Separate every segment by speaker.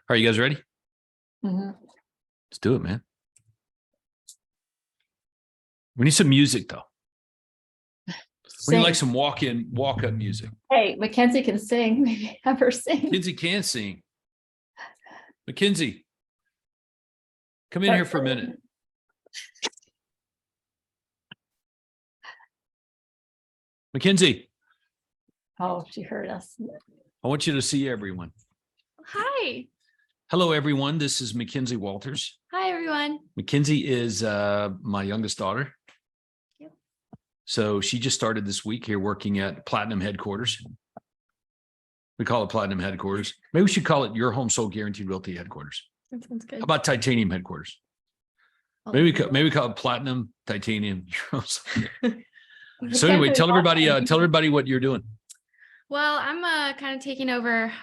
Speaker 1: Are you guys ready?
Speaker 2: Mm-hmm.
Speaker 1: Let's do it, man. We need some music, though. We need like some walk-up music.
Speaker 2: Hey, Mackenzie can sing. Maybe have her sing.
Speaker 1: Mackenzie can sing. Mackenzie, come in here for a minute. Mackenzie.
Speaker 2: Oh, she heard us.
Speaker 1: I want you to see everyone.
Speaker 3: Hi.
Speaker 1: Hello, everyone. This is Mackenzie Walters.
Speaker 3: Hi, everyone.
Speaker 1: Mackenzie is my youngest daughter.
Speaker 3: Yep.
Speaker 1: So she just started this week here working at Platinum headquarters. We call it Platinum headquarters. Maybe we should call it Your Home Sold Guaranteed Realty headquarters.
Speaker 3: That sounds good.
Speaker 1: How about Titanium headquarters? Maybe we call it Platinum, Titanium. So anyway, tell everybody what you're doing.
Speaker 3: Well, I'm kind of taking over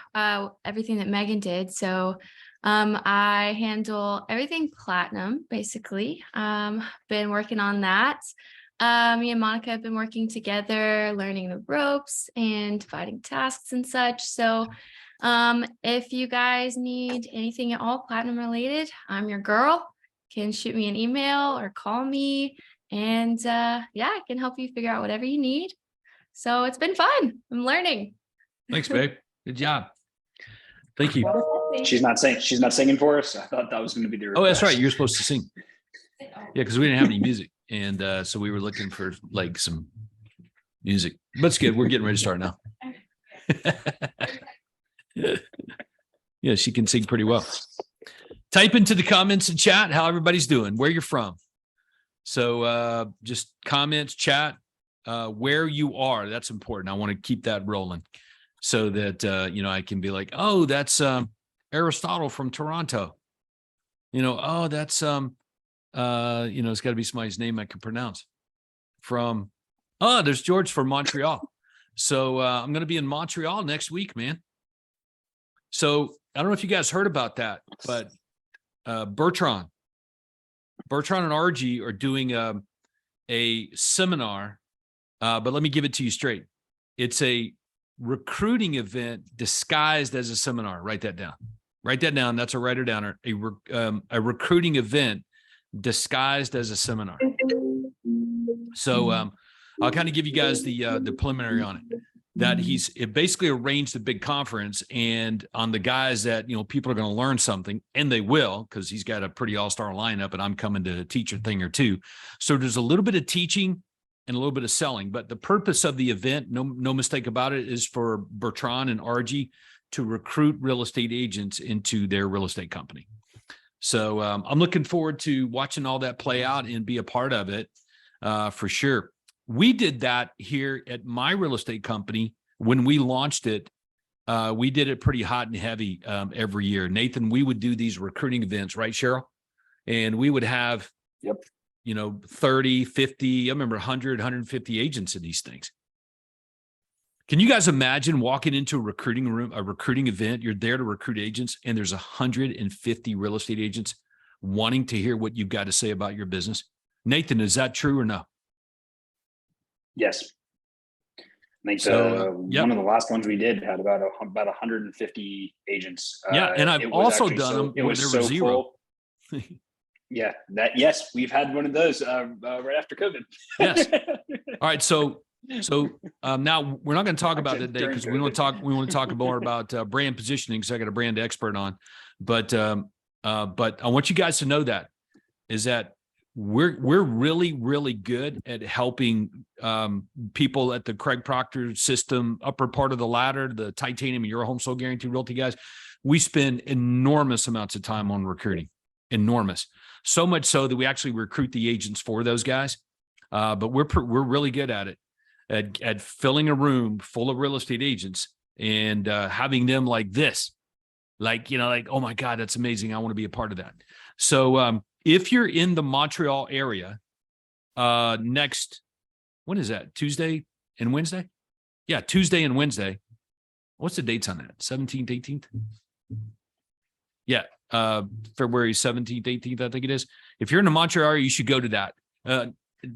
Speaker 3: everything that Megan did. So I handle everything Platinum, basically. Been working on that. Me and Monica have been working together, learning the ropes and dividing tasks and such. So if you guys need anything at all Platinum related, I'm your girl. Can shoot me an email or call me. And yeah, I can help you figure out whatever you need. So it's been fun. I'm learning.
Speaker 1: Thanks, babe. Good job. Thank you.
Speaker 4: She's not singing for us. I thought that was going to be the request.
Speaker 1: Oh, that's right. You're supposed to sing. Yeah, because we didn't have any music. And so we were looking for like some music. But it's good. We're getting ready to start now. Yeah, she can sing pretty well. Type into the comments and chat how everybody's doing, where you're from. So just comments, chat, where you are. That's important. I want to keep that rolling so that, I can be like, oh, that's Aristotle from Toronto. Oh, that's, it's got to be somebody's name I can pronounce there's George from Montreal. So I'm going to be in Montreal next week, man. So I don't know if you guys heard about that, but Bertrand and RG are doing a seminar, but let me give it to you straight. It's a recruiting event disguised as a seminar. Write that down. That's a writer downer. A recruiting event disguised as a seminar. So I'll kind of give you guys the preliminary on it. That it basically arranged a big conference, and on the guys that, people are going to learn something, and they will, because he's got a pretty all-star lineup, and I'm coming to teach a thing or two. So there's a little bit of teaching and a little bit of selling, but the purpose of the event, no mistake about it, is for Bertrand and RG to recruit real estate agents into their real estate company. So I'm looking forward to watching all that play out and be a part of it for sure. We did that here at my real estate company when we launched it. We did it pretty hot and heavy every year. Nathan, we would do these recruiting events, right, Cheryl? And we would have, 30, 50, I remember 100, 150 agents in these things. Can you guys imagine walking into a recruiting room, a recruiting event? You're there to recruit agents, and there's 150 real estate agents wanting to hear what you've got to say about your business. Nathan, is that true or no?
Speaker 4: Yes. I think one of the last ones we did had about 150 agents.
Speaker 1: And I've also done them where there was zero.
Speaker 4: Yeah, yes, we've had one of those right after COVID.
Speaker 1: Yes. All right. So now we're not going to talk about that today because we want to talk more about brand positioning, because I got a brand expert on. But I want you guys to know that we're really, really good at helping people at the Craig Proctor system, upper part of the ladder, the Titanium and Your Home Sold Guaranteed Realty guys. We spend enormous amounts of time on recruiting, enormous. So much so that we actually recruit the agents for those guys. But we're really good at it, at filling a room full of real estate agents and having them like this, oh my God, that's amazing. I want to be a part of that. So if you're in the Montreal area next, when is that? Tuesday and Wednesday? Yeah, Tuesday and Wednesday. What's the dates on that? 17th, 18th? Yeah, February 17th, 18th, I think it is. If you're in the Montreal area, you should go to that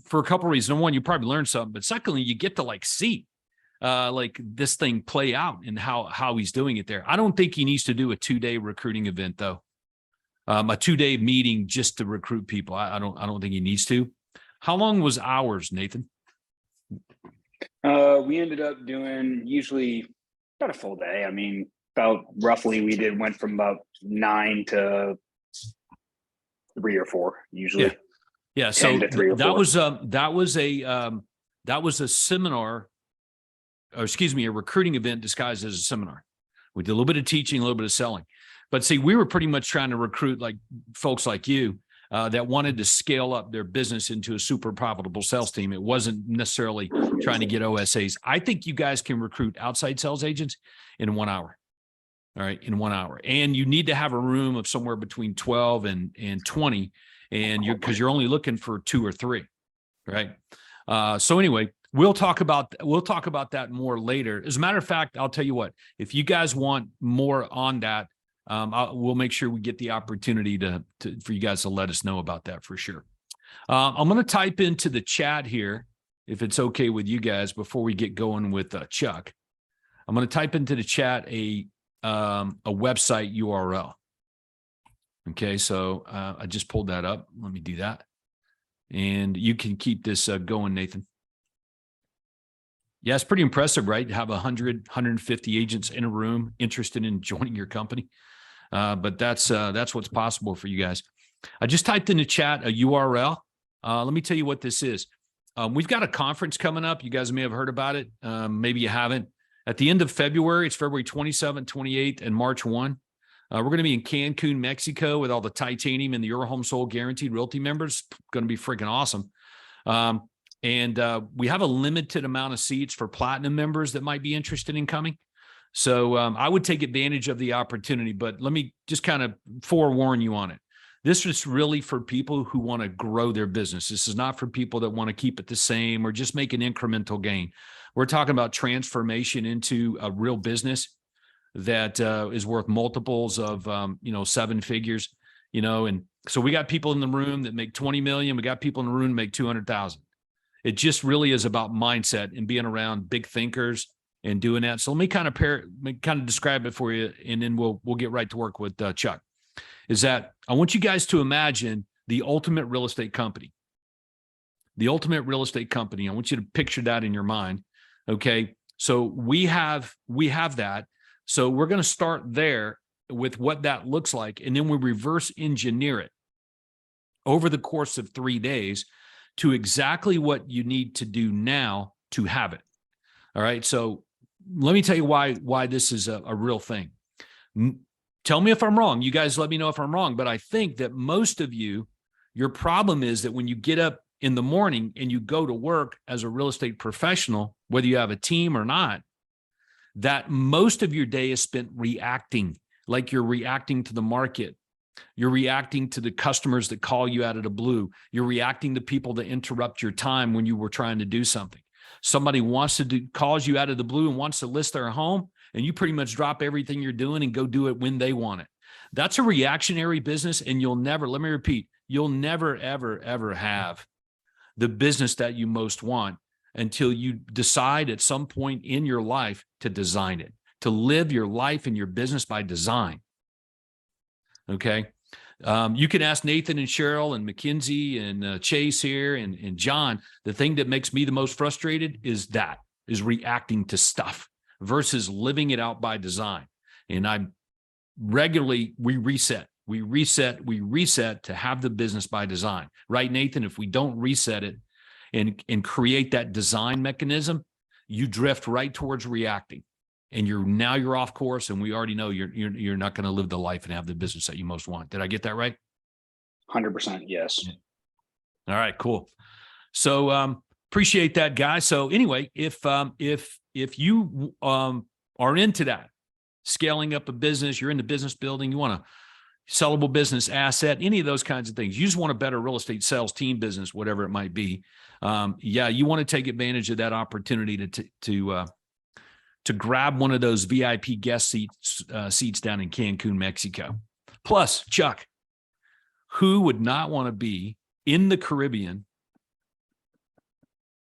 Speaker 1: for a couple of reasons. Number one, you probably learn something, but secondly, you get to see like this thing play out and how he's doing it there. I don't think he needs to do a 2-day recruiting event though. A 2-day meeting just to recruit people. I don't think he needs to. How long was ours, Nathan?
Speaker 4: We ended up doing usually about a full day. I mean, about roughly went from about 9 to 3 or 4 usually.
Speaker 1: Yeah. So
Speaker 4: 10 to 3 or 4.
Speaker 1: that was a seminar, or excuse me, a recruiting event disguised as a seminar. We did a little bit of teaching, a little bit of selling. But see, we were pretty much trying to recruit like folks like you that wanted to scale up their business into a super profitable sales team. It wasn't necessarily trying to get OSAs. I think you guys can recruit outside sales agents in 1 hour. All right, in 1 hour. And you need to have a room of somewhere between 12 and 20, and because you're only looking for 2 or 3, right? So anyway, we'll talk about that more later. As a matter of fact, I'll tell you what, if you guys want more on that, we'll make sure we get the opportunity for you guys to let us know about that for sure. I'm going to type into the chat here, if it's okay with you guys, before we get going with Chuck. I'm going to type into the chat a website URL. Okay, so I just pulled that up. Let me do that. And you can keep this going, Nathan. Yeah, it's pretty impressive, right? To have 150 agents in a room interested in joining your company. But that's what's possible for you guys. I just typed in the chat a URL. Let me tell you what this is. We've got a conference coming up. You guys may have heard about it. Maybe you haven't. At the end of February, it's February 27th, 28th, and March 1. We're going to be in Cancun, Mexico with all the titanium and the Your Home Sold Guaranteed Realty members. Going to be freaking awesome. And we have a limited amount of seats for platinum members that might be interested in coming. So I would take advantage of the opportunity, but let me just kind of forewarn you on it. This is really for people who want to grow their business. This is not for people that want to keep it the same or just make an incremental gain. We're talking about transformation into a real business that is worth multiples of 7 figures, and so we got people in the room that make 20 million. We got people in the room that make 200,000. It just really is about mindset and being around big thinkers and doing that. So let me kind of describe it for you, and then we'll get right to work with Chuck. Is that I want you guys to imagine the ultimate real estate company. The ultimate real estate company. I want you to picture that in your mind. Okay. So we have that. So we're going to start there with what that looks like. And then we reverse engineer it over the course of 3 days to exactly what you need to do now to have it. All right. So let me tell you why this is a real thing. Tell me if I'm wrong. You guys let me know if I'm wrong. But I think that most of you, your problem is that when you get up in the morning and you go to work as a real estate professional, whether you have a team or not, that most of your day is spent reacting, like you're reacting to the market. You're reacting to the customers that call you out of the blue. You're reacting to people that interrupt your time when you were trying to do something. Somebody calls you out of the blue and wants to list their home, and you pretty much drop everything you're doing and go do it when they want it. That's a reactionary business, and you'll never, let me repeat, you'll never, ever, ever have the business that you most want until you decide at some point in your life to design it, to live your life and your business by design. Okay. You can ask Nathan and Cheryl and Mackenzie and Chase here and John. The thing that makes me the most frustrated is reacting to stuff versus living it out by design. And we reset to have the business by design. Right, Nathan? If we don't reset it and create that design mechanism, you drift right towards reacting. And you're off course, and we already know you're not going to live the life and have the business that you most want. Did I get that right?
Speaker 4: 100%, yes.
Speaker 1: All right, cool. So appreciate that, guys. So anyway, if you are into that, scaling up a business, you're into business building, you want a sellable business asset, any of those kinds of things, you just want a better real estate sales team business, whatever it might be. You want to take advantage of that opportunity to grab one of those VIP guest seats down in Cancun, Mexico. Plus, Chuck, who would not want to be in the Caribbean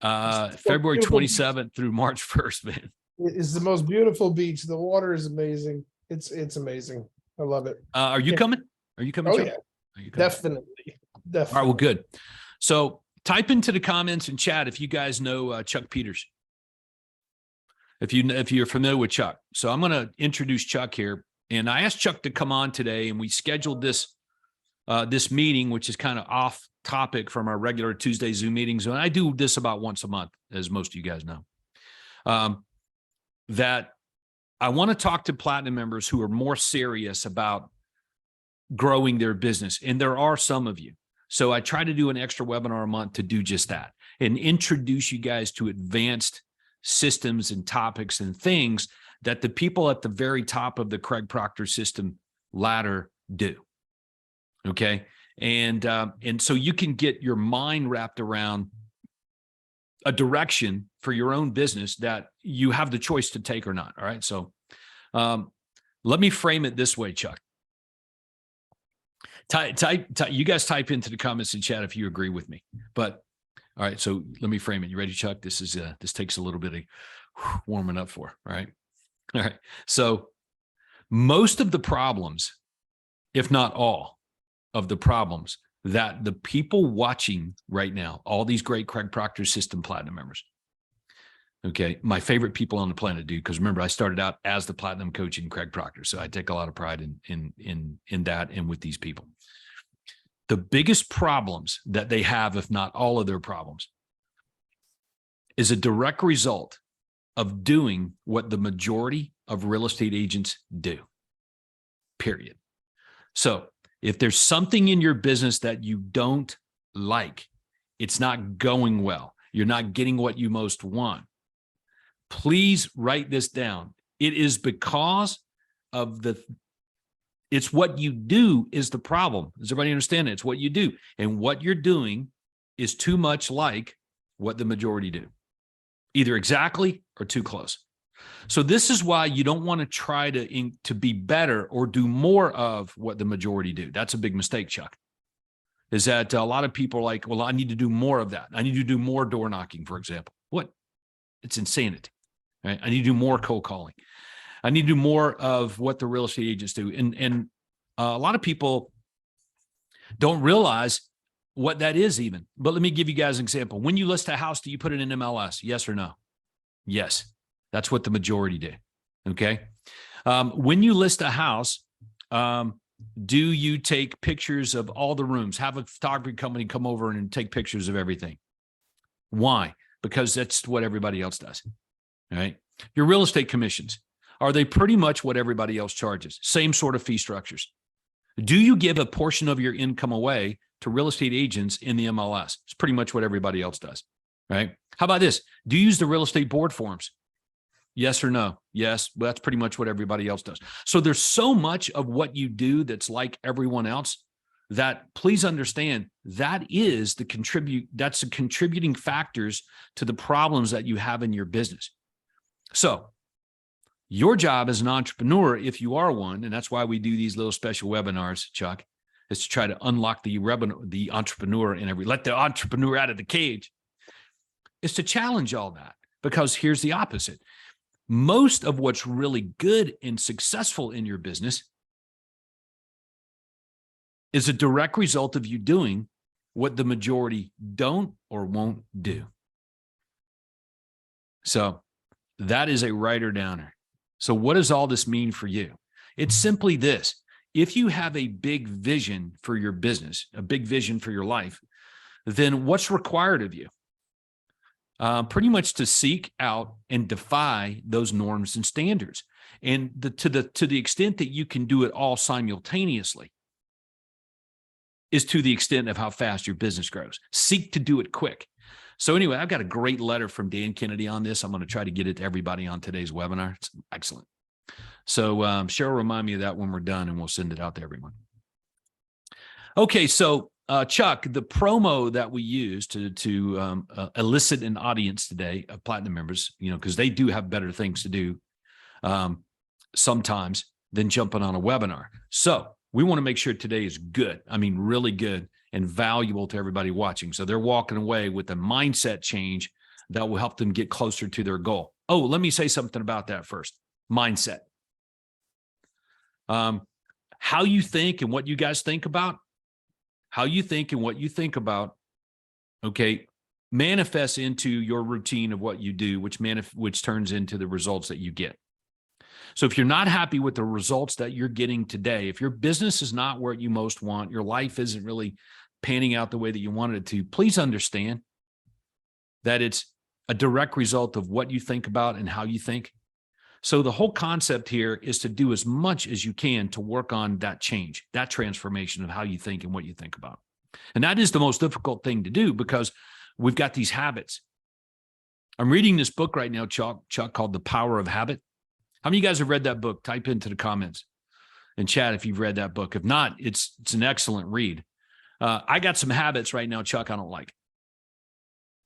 Speaker 1: February
Speaker 5: beautiful.
Speaker 1: 27th through March 1st, man.
Speaker 5: It's the most beautiful beach. The water is amazing. It's amazing. I love it.
Speaker 1: Are you
Speaker 5: Yeah.
Speaker 1: coming? Are you coming?
Speaker 5: Oh
Speaker 1: Chuck?
Speaker 5: yeah,
Speaker 1: Are you coming?
Speaker 5: definitely.
Speaker 1: All right, well, good. So type into the comments and chat if you guys know Chuck Peters. If you're familiar with Chuck. So I'm going to introduce Chuck here. And I asked Chuck to come on today, and we scheduled this meeting, which is kind of off topic from our regular Tuesday Zoom meetings. And I do this about once a month, as most of you guys know. That I want to talk to Platinum members who are more serious about growing their business. And there are some of you. So I try to do an extra webinar a month to do just that and introduce you guys to advanced systems and topics and things that the people at the very top of the Craig Proctor system ladder do. Okay. And so you can get your mind wrapped around a direction for your own business that you have the choice to take or not. All right. So let me frame it this way, Chuck. You guys type into the comments and chat if you agree with me. But all right, so let me frame it. You ready, Chuck? This takes a little bit of warming up for. All right. All right. So most of the problems, if not all of the problems that the people watching right now, all these great Craig Proctor System Platinum members, okay, my favorite people on the planet, dude, because remember, I started out as the Platinum coach in Craig Proctor. So I take a lot of pride in that and with these people. The biggest problems that they have, if not all of their problems, is a direct result of doing what the majority of real estate agents do, period. So if there's something in your business that you don't like, it's not going well, you're not getting what you most want, please write this down. It is because of it's what you do is the problem. Does everybody understand it? It's what you do. And what you're doing is too much like what the majority do, either exactly or too close. So this is why you don't want to try to be better or do more of what the majority do. That's a big mistake, Chuck, is that a lot of people are like, well, I need to do more of that. I need to do more door knocking, for example. What? It's insanity, right? I need to do more cold calling. I need to do more of what the real estate agents do. And a lot of people don't realize what that is even. But let me give you guys an example. When you list a house, do you put it in MLS? Yes or no? Yes. That's what the majority do. Okay. When you list a house, do you take pictures of all the rooms? Have a photography company come over and take pictures of everything. Why? Because that's what everybody else does. All right. Your real estate commissions. Are they pretty much what everybody else charges? Same sort of fee structures. Do you give a portion of your income away to real estate agents in the MLS? It's pretty much what everybody else does, right? How about this? Do you use the real estate board forms? Yes or no? Yes, but that's pretty much what everybody else does. So there's so much of what you do that's like everyone else that please understand that is that's the contributing factors to the problems that you have in your business. So your job as an entrepreneur, if you are one, and that's why we do these little special webinars, Chuck, is to try to unlock the entrepreneur and let the entrepreneur out of the cage, is to challenge all that. Because here's the opposite. Most of what's really good and successful in your business is a direct result of you doing what the majority don't or won't do. So that is a writer downer. So what does all this mean for you? It's simply this. If you have a big vision for your business, a big vision for your life, then what's required of you? Pretty much to seek out and defy those norms and standards. And to the extent that you can do it all simultaneously is to the extent of how fast your business grows. Seek to do it quick. So anyway, I've got a great letter from Dan Kennedy on this. I'm going to try to get it to everybody on today's webinar. It's excellent. So Cheryl, remind me of that when we're done, and we'll send it out to everyone. Okay, so Chuck, the promo that we use to elicit an audience today of Platinum members, because they do have better things to do sometimes than jumping on a webinar. So we want to make sure today is good. I mean, really good and valuable to everybody watching. So they're walking away with a mindset change that will help them get closer to their goal. Oh, let me say something about that first. Mindset. How you think and what you guys think about, okay, manifests into your routine of what you do, which turns into the results that you get. So if you're not happy with the results that you're getting today, if your business is not where you most want, your life isn't really panning out the way that you wanted it to, please understand that it's a direct result of what you think about and how you think. So the whole concept here is to do as much as you can to work on that change, that transformation of how you think and what you think about. And that is the most difficult thing to do because we've got these habits. I'm reading this book right now, Chuck, called The Power of Habit. How many of you guys have read that book? Type into the comments and chat if you've read that book. If not, it's an excellent read. I got some habits right now, Chuck, I don't like.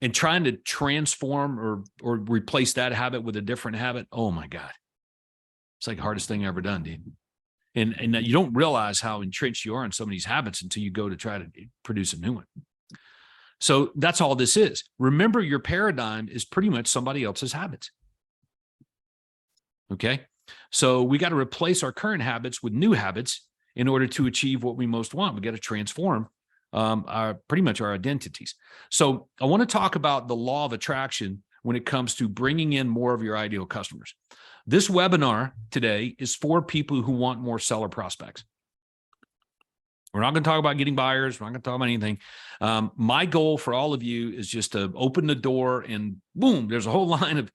Speaker 1: And trying to transform or replace that habit with a different habit, oh my God. It's like the hardest thing I've ever done, dude. And you don't realize how entrenched you are in some of these habits until you go to try to produce a new one. So that's all this is. Remember, your paradigm is pretty much somebody else's habits. Okay. So we got to replace our current habits with new habits in order to achieve what we most want. We got to transform pretty much our identities. So I want to talk about the law of attraction when it comes to bringing in more of your ideal customers. This webinar today is for people who want more seller prospects. We're not going to talk about getting buyers. We're not going to talk about anything. My goal for all of you is just to open the door and boom, there's a whole line of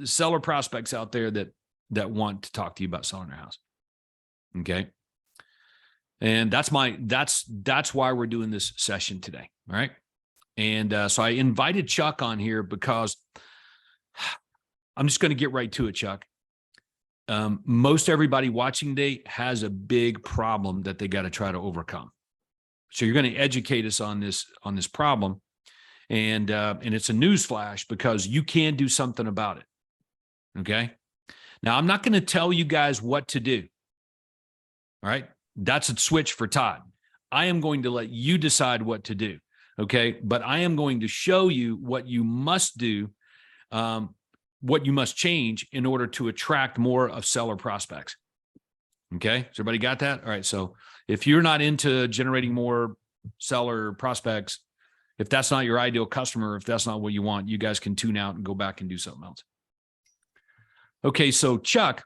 Speaker 1: seller prospects out there that want to talk to you about selling their house. Okay. And that's why we're doing this session today. All right. And so I invited Chuck on here because I'm just going to get right to it, Chuck. Most everybody watching today has a big problem that they got to try to overcome. So you're going to educate us on this problem. And it's a news flash because you can do something about it. Okay. Now I'm not going to tell you guys what to do. All right. That's a switch for Todd. I am going to let you decide what to do. Okay. But I am going to show you what you must do, what you must change in order to attract more of seller prospects. Okay. Has everybody got that? All right. So if you're not into generating more seller prospects, if that's not your ideal customer, if that's not what you want, you guys can tune out and go back and do something else. Okay. So Chuck,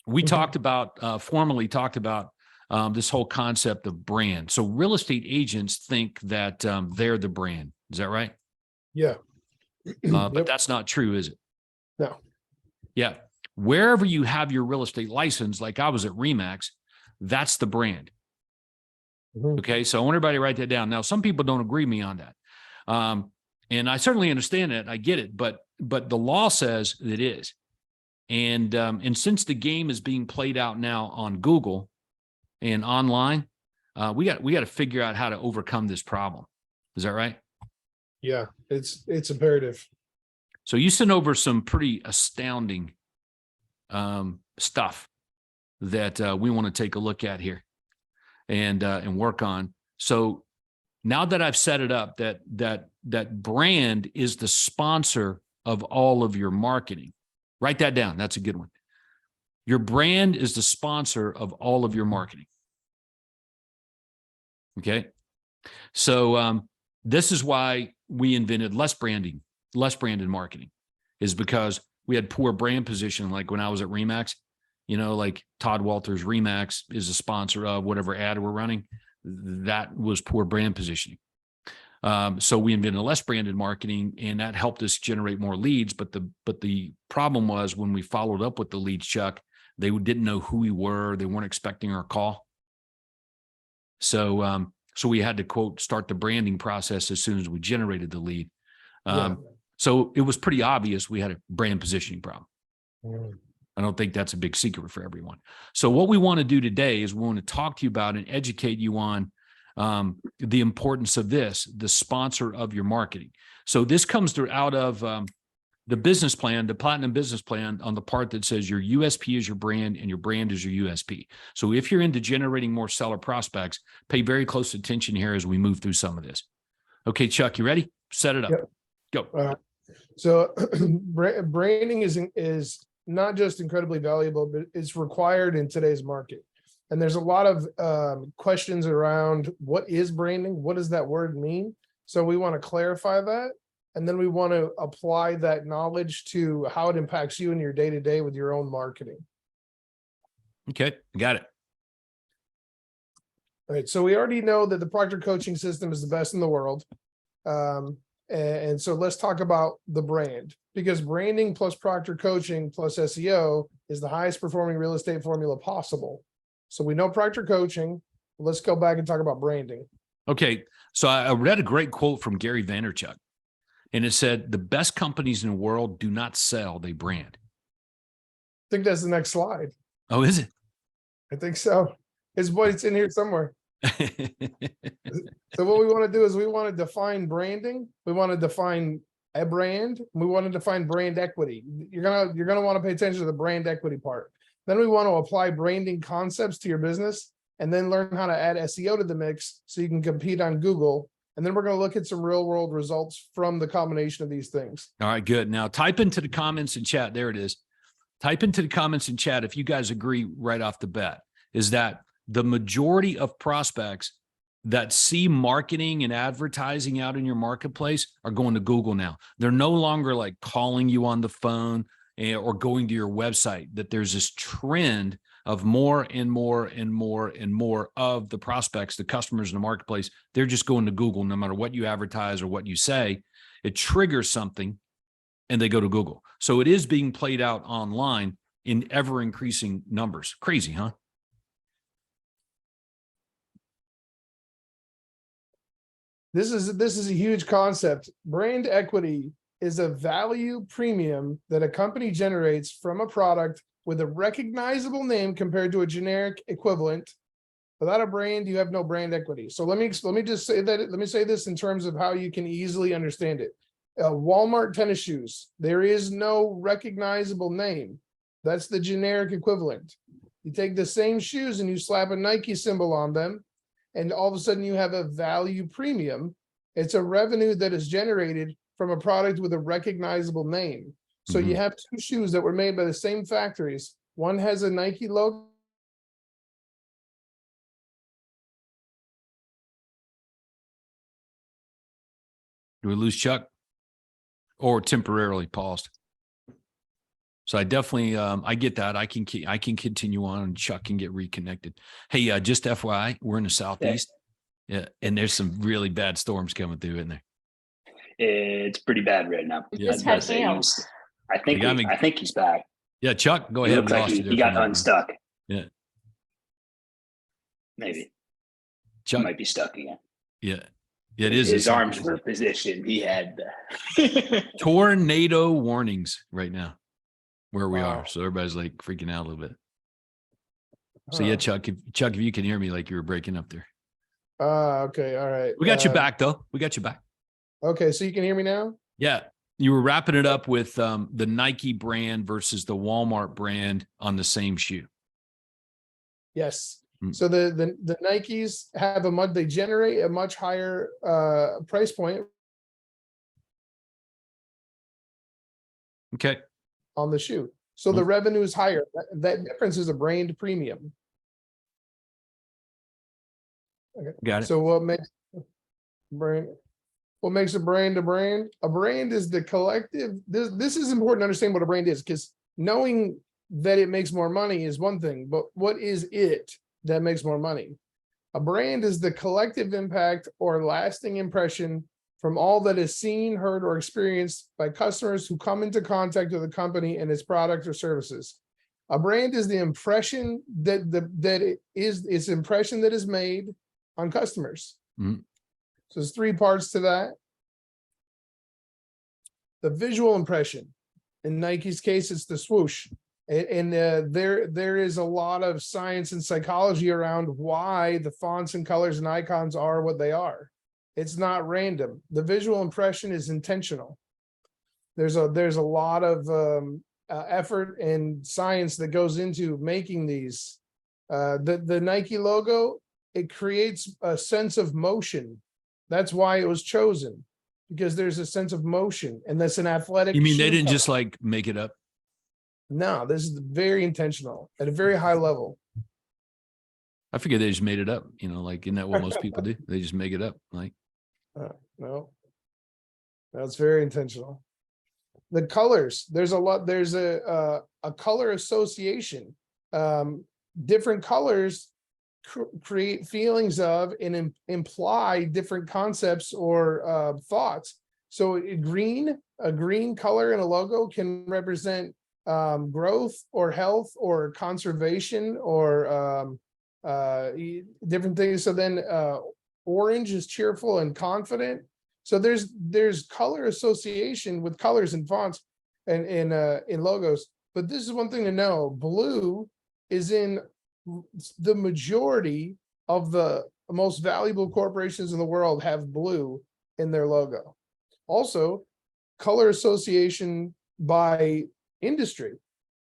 Speaker 1: we formally talked about this whole concept of brand. So real estate agents think that they're the brand. Is that right?
Speaker 5: Yeah.
Speaker 1: But that's not true, is it?
Speaker 5: No.
Speaker 1: Yeah. Wherever you have your real estate license, like I was at RE/MAX, that's the brand.
Speaker 5: Mhm.
Speaker 1: Okay. So I want everybody to write that down. Now, some people don't agree with me on that. And I certainly understand it. I get it, but the law says it is. And since the game is being played out now on Google and online, we got to figure out how to overcome this problem. Is that right?
Speaker 5: Yeah, it's imperative.
Speaker 1: So you sent over some pretty astounding stuff that we want to take a look at here and work on. So now that I've set it up, that brand is the sponsor of all of your marketing. Write that down. That's a good one. Your brand is the sponsor of all of your marketing. Okay. So this is why we invented less branded marketing, is because we had poor brand position. Like when I was at RE/MAX, like Todd Walters RE/MAX is a sponsor of whatever ad we're running. That was poor brand positioning. So we invented less branded marketing, and that helped us generate more leads. But the problem was when we followed up with the leads, Chuck, they didn't know who we were. They weren't expecting our call. So we had to, quote, start the branding process as soon as we generated the lead. So it was pretty obvious we had a brand positioning problem.
Speaker 5: Mm.
Speaker 1: I don't think that's a big secret for everyone. So what we want to do today is we want to talk to you about and educate you on the importance of this, the sponsor of your marketing. So this comes out of the business plan, the platinum business plan, on the part that says your USP is your brand and your brand is your USP. So if you're into generating more seller prospects, pay very close attention here as we move through some of this. Okay, Chuck, you ready? Set it up.
Speaker 5: Yep.
Speaker 1: Go.
Speaker 5: So branding is not just incredibly valuable, but it's required in today's market. And there's a lot of questions around what is branding? What does that word mean? So we want to clarify that. And then we want to apply that knowledge to how it impacts you in your day-to-day with your own marketing.
Speaker 1: Okay, got it.
Speaker 5: All right. So we already know that the Proctor coaching system is the best in the world. And so let's talk about the brand, because branding plus Proctor coaching plus SEO is the highest performing real estate formula possible. So we know Proctor coaching. Let's go back and talk about branding.
Speaker 1: Okay, so I read a great quote from Gary Vaynerchuk, and it said, "The best companies in the world do not sell, they brand."
Speaker 5: I think that's the next slide.
Speaker 1: Oh, is it?
Speaker 5: I think so. It's in here somewhere. So what we want to do is we want to define branding. We want to define a brand. We want to define brand equity. You're gonna want to pay attention to the brand equity part. Then we want to apply branding concepts to your business, and then learn how to add SEO to the mix so you can compete on Google. And then we're going to look at some real world results from the combination of these things.
Speaker 1: All right, good. Now type into the comments and chat. There it is. Type into the comments and chat if you guys agree right off the bat, is that the majority of prospects that see marketing and advertising out in your marketplace are going to Google now. They're no longer like calling you on the phone or going to your website, that there's this trend of more and more and more and more of the prospects, the customers in the marketplace, they're just going to Google no matter what you advertise or what you say. It triggers something and they go to Google. So it is being played out online in ever increasing numbers. Crazy, huh?
Speaker 5: This is a huge concept. Brand equity is a value premium that a company generates from a product with a recognizable name compared to a generic equivalent. Without a brand, you have no brand equity. So let me just say that. Let me say this in terms of how you can easily understand it. Walmart tennis shoes. There is no recognizable name. That's the generic equivalent. You take the same shoes and you slap a Nike symbol on them, and all of a sudden you have a value premium. It's a revenue that is generated from a product with a recognizable name. So you have two shoes that were made by the same factories. One has a Nike logo.
Speaker 1: Do we lose Chuck? Or temporarily paused? So I definitely, I get that. I can continue on and Chuck can get reconnected. Hey, just FYI, we're in the Southeast. Yeah. And there's some really bad storms coming through in there.
Speaker 4: It's pretty bad right now.
Speaker 2: We
Speaker 1: Yeah,
Speaker 2: just had hail.
Speaker 4: I think he's back.
Speaker 1: Yeah, Chuck, go
Speaker 4: He
Speaker 1: ahead.
Speaker 4: looks
Speaker 1: We
Speaker 4: like
Speaker 1: lost you there
Speaker 4: he
Speaker 1: for a
Speaker 4: got
Speaker 1: minute.
Speaker 4: unstuck.
Speaker 1: Yeah.
Speaker 4: Maybe he
Speaker 1: Chuck,
Speaker 4: might be stuck again.
Speaker 1: yeah. It is.
Speaker 4: His arms were positioned. He had
Speaker 1: tornado warnings right now where we
Speaker 5: Wow.
Speaker 1: are. So everybody's like freaking out a little bit. So yeah, Chuck, if you can hear me, like you were breaking up there.
Speaker 5: Okay, all right.
Speaker 1: We got you back though. We got you back.
Speaker 5: Okay, so you can hear me now?
Speaker 1: Yeah. You were wrapping it up with the Nike brand versus the Walmart brand on the same shoe.
Speaker 5: Yes.
Speaker 1: Mm.
Speaker 5: So the Nikes have they generate a much higher price point
Speaker 1: Okay.
Speaker 5: on the shoe. So the revenue is higher. That difference is a brand premium. Okay.
Speaker 1: Got it.
Speaker 5: So what makes a brand a brand? A brand is the collective. This is important to understand what a brand is, because knowing that it makes more money is one thing, but what is it that makes more money? A brand is the collective impact or lasting impression from all that is seen, heard, or experienced by customers who come into contact with a company and its product or services. A brand is the impression its impression that is made on customers.
Speaker 1: Mhm.
Speaker 5: So there's three parts to that. The visual impression. In Nike's case, it's the swoosh. And there is a lot of science and psychology around why the fonts and colors and icons are what they are. It's not random. The visual impression is intentional. There's a lot of effort and science that goes into making these. The Nike logo, it creates a sense of motion. That's why it was chosen, because there's a sense of motion, and that's an athletic.
Speaker 1: You mean they
Speaker 5: shoe
Speaker 1: didn't
Speaker 5: color.
Speaker 1: just like make it up?
Speaker 5: No, this is very intentional at a very high level.
Speaker 1: I figured they just made it up, like, isn't that what most people do? They just make it up. Like,
Speaker 5: No, that's very intentional. The colors, there's a color association. Different colors create feelings of and imply different concepts or thoughts. So a green color in a logo can represent growth or health or conservation or different things. So then orange is cheerful and confident. So there's color association with colors and fonts and in logos. But this is one thing to know: blue is in the majority of the most valuable corporations in the world have blue in their logo. Also, color association by industry,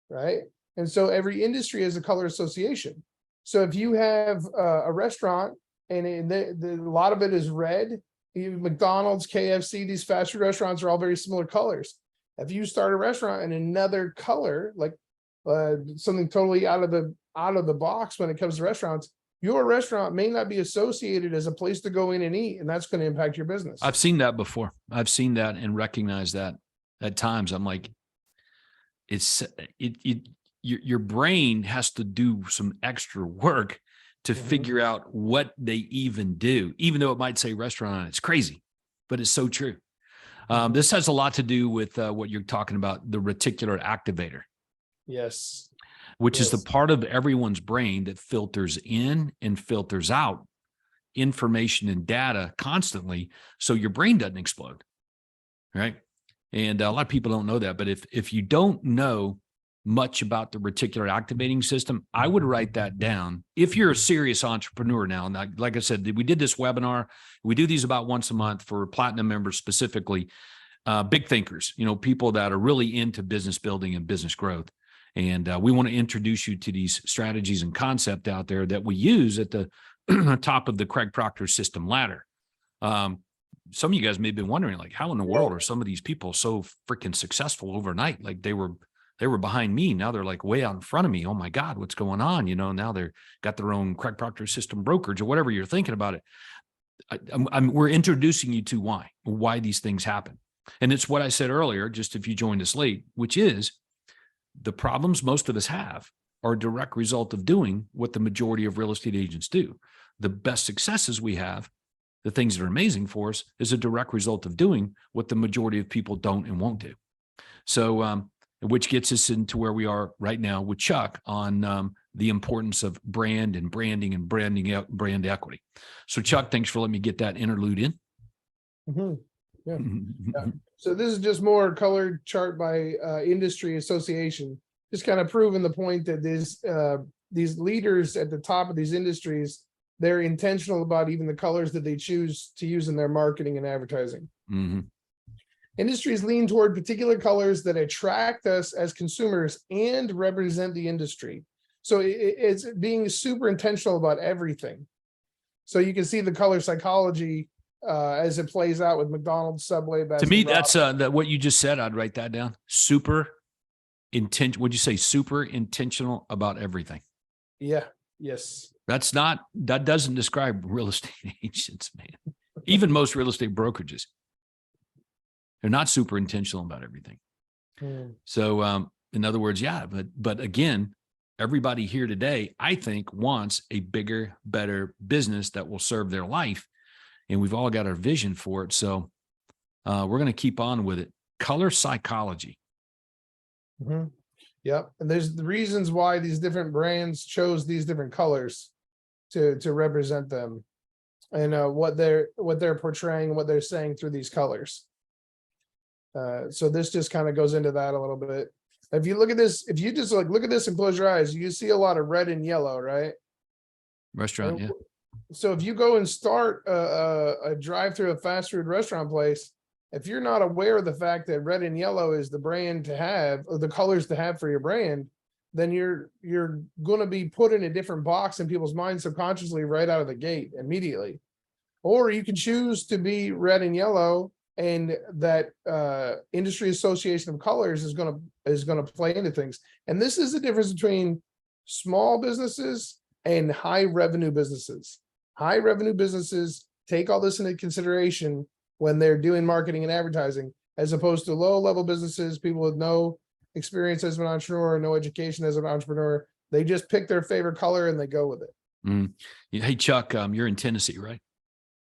Speaker 5: right? And so every industry has a color association. So if you have a restaurant and a lot of it is red, McDonald's, KFC, these fast food restaurants are all very similar colors. If you start a restaurant in another color, like something totally out of the box when it comes to restaurants, your restaurant may not be associated as a place to go in and eat, and that's going to impact your business.
Speaker 1: I've seen that before. I've seen that and recognized that at times. I'm like, your brain has to do some extra work to figure out what they even do, even though it might say restaurant on it. It's crazy, but it's so true. This has a lot to do with what you're talking about, the reticular activator.
Speaker 5: Yes.
Speaker 1: Which is the part of everyone's brain that filters in and filters out information and data constantly, so your brain doesn't explode, right? And a lot of people don't know that, but if you don't know much about the reticular activating system, I would write that down. If you're a serious entrepreneur now, and like I said, we did this webinar. We do these about once a month for Platinum members specifically, big thinkers, people that are really into business building and business growth. And we want to introduce you to these strategies and concept out there that we use at the top of the Craig Proctor system ladder. Some of you guys may have been wondering, like, how in the world are some of these people so freaking successful overnight? Like they were behind me. Now they're like way out in front of me. Oh my God, what's going on? Now they're got their own Craig Proctor system brokerage or whatever you're thinking about it. We're introducing you to why these things happen. And it's what I said earlier, just if you joined us late, which is the problems most of us have are a direct result of doing what the majority of real estate agents do. The best successes we have, the things that are amazing for us, is a direct result of doing what the majority of people don't and won't do. So, which gets us into where we are right now with Chuck on the importance of brand and branding and brand equity. So Chuck, thanks for letting me get that interlude in.
Speaker 5: Yeah. So this is just more colored chart by industry association, just kind of proving the point that these leaders at the top of these industries, they're intentional about even the colors that they choose to use in their marketing and advertising. Industries lean toward particular colors that attract us as consumers and represent the industry. So it's being super intentional about everything. So you can see the color psychology as it plays out with McDonald's, Subway.
Speaker 1: To me, that's that what you just said. I'd write that down. Super intentional. Would you say super intentional about everything?
Speaker 5: Yeah. Yes.
Speaker 1: That doesn't describe real estate agents, man. Even most real estate brokerages, they're not super intentional about everything. So, in other words, yeah, but again, everybody here today, I think, wants a bigger, better business that will serve their life. And we've all got our vision for it. So we're going to keep on with it. Color psychology.
Speaker 5: Yep. And there's the reasons why these different brands chose these different colors to represent them, and what they're portraying, what they're saying through these colors. So this just kind of goes into that a little bit. If you look at this, if you just look at this and close your eyes, you see a lot of red and yellow, right?
Speaker 1: Restaurant, yeah.
Speaker 5: So if you go and start a drive through a fast food restaurant place, if you're not aware of the fact that red and yellow is the brand to have, or the colors to have for your brand, then you're going to be put in a different box in people's minds subconsciously right out of the gate immediately. Or you can choose to be red and yellow and that industry association of colors is gonna play into things. And this is the difference between small businesses and high revenue businesses. High revenue businesses take all this into consideration when they're doing marketing and advertising, as opposed to low level businesses, people with no experience as an entrepreneur, no education as an entrepreneur. They just pick their favorite color and they go with it.
Speaker 1: Hey, Chuck, you're in Tennessee, right?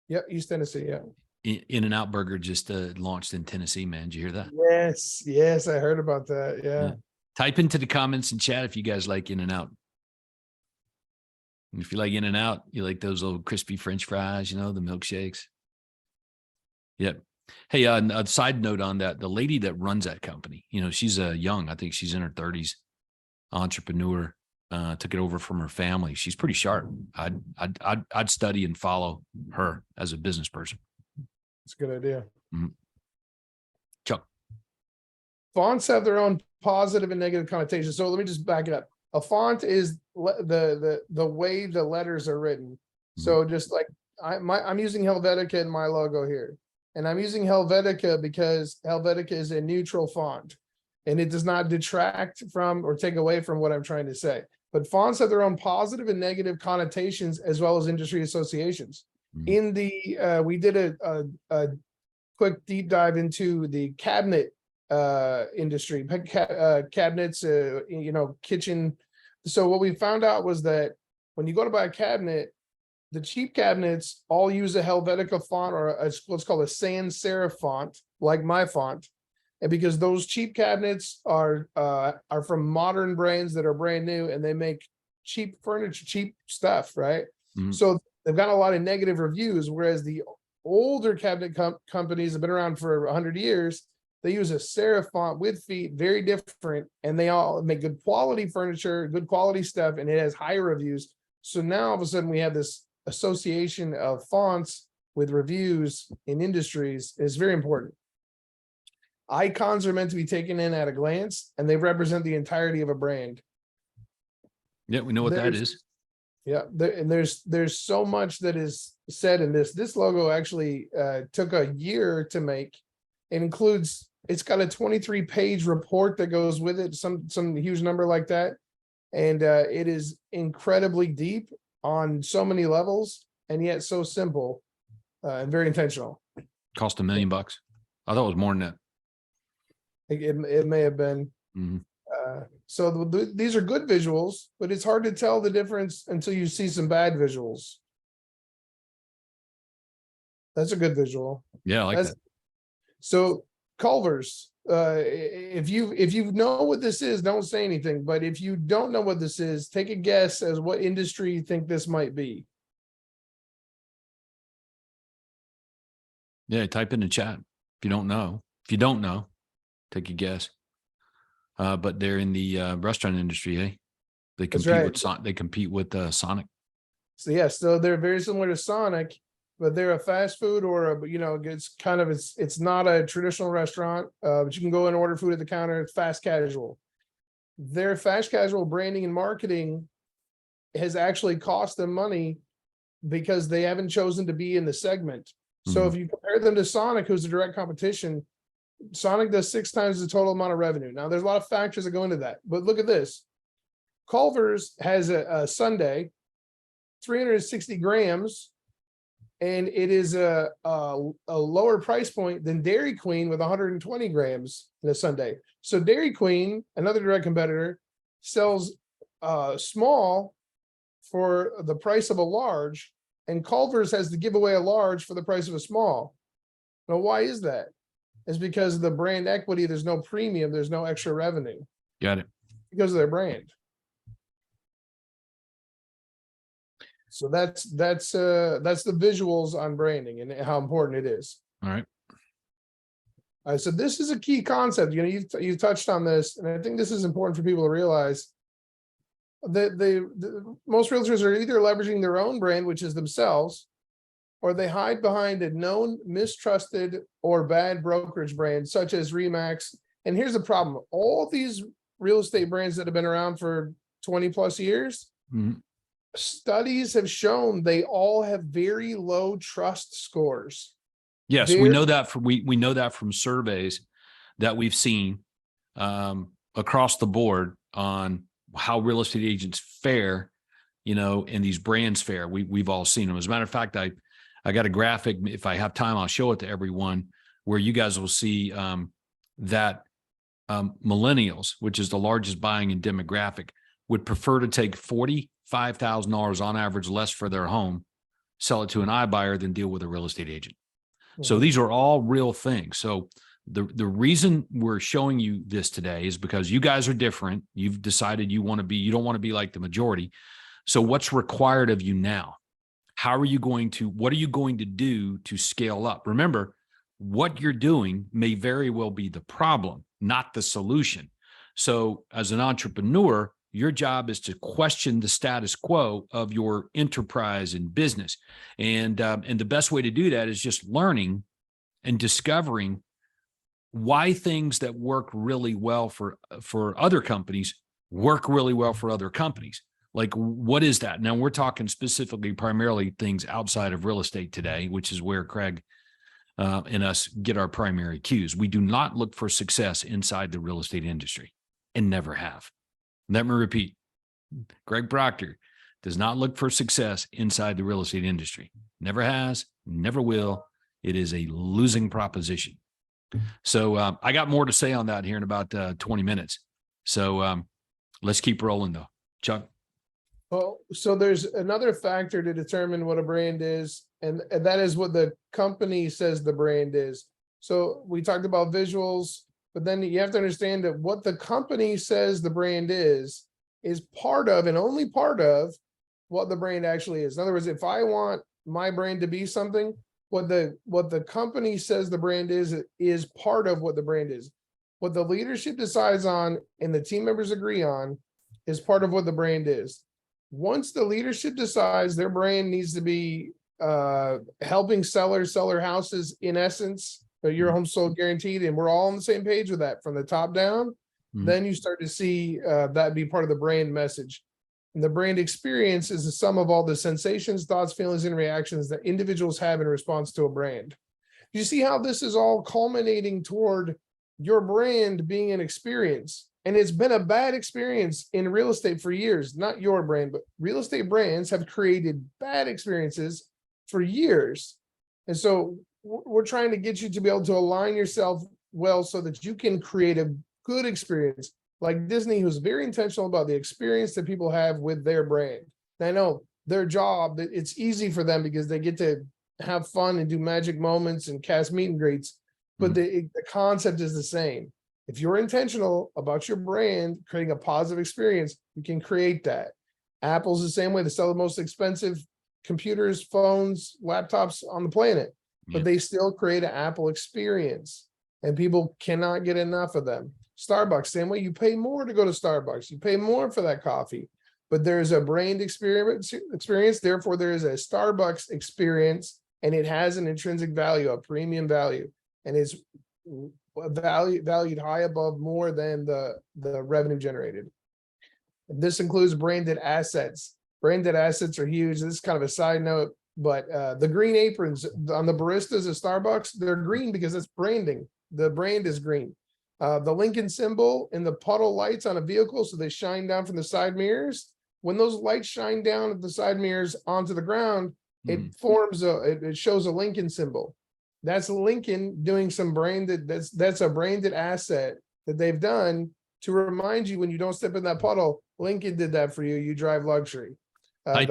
Speaker 5: Yep, East Tennessee, yeah.
Speaker 1: In-N-Out Burger just launched in Tennessee, man. Did you hear that?
Speaker 5: Yes, I heard about that. Yeah.
Speaker 1: Type into the comments and chat if you guys like In-N-Out. And if you like In-N-Out, you like those little crispy French fries, the milkshakes. Yep. Hey, a side note on that, the lady that runs that company, she's young, I think she's in her 30s, entrepreneur, took it over from her family. She's pretty sharp. I'd study and follow her as a business person.
Speaker 5: It's a good idea.
Speaker 1: Chuck.
Speaker 5: Fonts have their own positive and negative connotations. So let me just back it up. A font is the way the letters are written. So just like I'm using Helvetica in my logo here, and I'm using Helvetica because Helvetica is a neutral font, and it does not detract from or take away from what I'm trying to say. But fonts have their own positive and negative connotations as well as industry associations. In the we did a quick deep dive into the cabinet industry, cabinets, kitchen. So what we found out was that when you go to buy a cabinet, the cheap cabinets all use a Helvetica font or what's called a sans serif font, like my font. And because those cheap cabinets are from modern brands that are brand new and they make cheap furniture, cheap stuff, right? So they've got a lot of negative reviews, whereas the older cabinet companies have been around for 100 years. They use a serif font with feet, very different, and they all make good quality furniture, good quality stuff, and it has higher reviews. So now all of a sudden we have this association of fonts with reviews in industries is very important. Icons are meant to be taken in at a glance, and they represent the entirety of a brand.
Speaker 1: Yeah, we know what that is.
Speaker 5: Yeah, and there's so much that is said in this. This logo actually took a year to make. It includes, it's got a 23-page report that goes with it, some huge number like that. And it is incredibly deep on so many levels, and yet so simple and very intentional.
Speaker 1: Cost $1 million. I thought it was more than that.
Speaker 5: It may have been. So these are good visuals, but it's hard to tell the difference until you see some bad visuals. That's a good visual.
Speaker 1: Yeah, I like that.
Speaker 5: So Culver's, if you know what this is, don't say anything. But if you don't know what this is, take a guess as what industry you think this might be.
Speaker 1: Yeah, type in the chat if you don't know. If you don't know, take a guess. But they're in the restaurant industry, eh? They compete with Sonic.
Speaker 5: So yeah, so they're very similar to Sonic, but they're a fast food or it's kind of it's not a traditional restaurant, but you can go and order food at the counter. It's fast casual. Their fast casual branding and marketing has actually cost them money because they haven't chosen to be in the segment. So if you compare them to Sonic, who's a direct competition, Sonic does 6 times the total amount of revenue. Now, there's a lot of factors that go into that, but look at this. Culver's has a sundae, 360 grams, and it is a lower price point than Dairy Queen with 120 grams in a sundae. So Dairy Queen, another direct competitor, sells small for the price of a large, and Culver's has to give away a large for the price of a small. Now, why is that? It's because of the brand equity. There's no premium. There's no extra revenue.
Speaker 1: Got it.
Speaker 5: Because of their brand. So that's the visuals on branding and how important it is.
Speaker 1: All right.
Speaker 5: So this is a key concept. You've touched on this, and I think this is important for people to realize. The most realtors are either leveraging their own brand, which is themselves, or they hide behind a known, mistrusted, or bad brokerage brand, such as Remax. And here's the problem. All these real estate brands that have been around for 20 plus years, studies have shown they all have very low trust scores.
Speaker 1: Yes, we
Speaker 5: There-
Speaker 1: know that from we know that from surveys that we've seen across the board on how real estate agents fare, and these brands fare. We've all seen them. As a matter of fact, I got a graphic. If I have time, I'll show it to everyone, where you guys will see that millennials, which is the largest buying and demographic, would prefer to take $45,000 on average less for their home, sell it to an iBuyer than deal with a real estate agent. So
Speaker 5: Mhm.
Speaker 1: these are all real things. So the reason we're showing you this today is because you guys are different. You've decided you don't want to be like the majority. So what's required of you now? What are you going to do to scale up? Remember, what you're doing may very well be the problem, not the solution. So as an entrepreneur, your job is to question the status quo of your enterprise and business. And the best way to do that is just learning and discovering why things that work really well for other companies work really well for other companies. Like, what is that? Now we're talking specifically primarily things outside of real estate today, which is where Craig and us get our primary cues. We do not look for success inside the real estate industry and never have. Let me repeat. Greg Proctor does not look for success inside the real estate industry. Never has, never will. It is a losing proposition. So I got more to say on that here in about 20 minutes. So let's keep rolling though. Chuck.
Speaker 5: Well, so there's another factor to determine what a brand is, and that is what the company says the brand is. So we talked about visuals, but then you have to understand that what the company says the brand is part of and only part of what the brand actually is. In other words, if I want my brand to be something, what the company says the brand is part of what the brand is. What the leadership decides on and the team members agree on is part of what the brand is. Once the leadership decides their brand needs to be helping sellers sell their houses, in essence, your home sold guaranteed, and we're all on the same page with that from the top down, then you start to see that be part of the brand message. And the brand experience is the sum of all the sensations, thoughts, feelings, and reactions that individuals have in response to a brand. You see how this is all culminating toward your brand being an experience. And it's been a bad experience in real estate for years, not your brand, but real estate brands have created bad experiences for years. And so we're trying to get you to be able to align yourself well so that you can create a good experience, like Disney, who's very intentional about the experience that people have with their brand. And I know their job, it's easy for them because they get to have fun and do magic moments and cast meet and greets, but the concept is the same. If you're intentional about your brand, creating a positive experience, you can create that. Apple's the same way. They sell the most expensive computers, phones, laptops on the planet, but they still create an Apple experience, and people cannot get enough of them. Starbucks, same way. You pay more to go to Starbucks. You pay more for that coffee, but there's a brand experience. Therefore, there is a Starbucks experience, and it has an intrinsic value, a premium value, and it's valued high above more than the revenue generated. This includes branded assets. Branded assets are huge. This is kind of a side note, but the green aprons on the baristas at Starbucks, they're green because it's branding. The brand is green. The Lincoln symbol and the puddle lights on a vehicle, so they shine down from the side mirrors. When those lights shine down at the side mirrors onto the ground, it forms it shows a Lincoln symbol. That's Lincoln doing some branded, that's a branded asset that they've done to remind you when you don't step in that puddle, Lincoln did that for you. You drive luxury.
Speaker 1: Type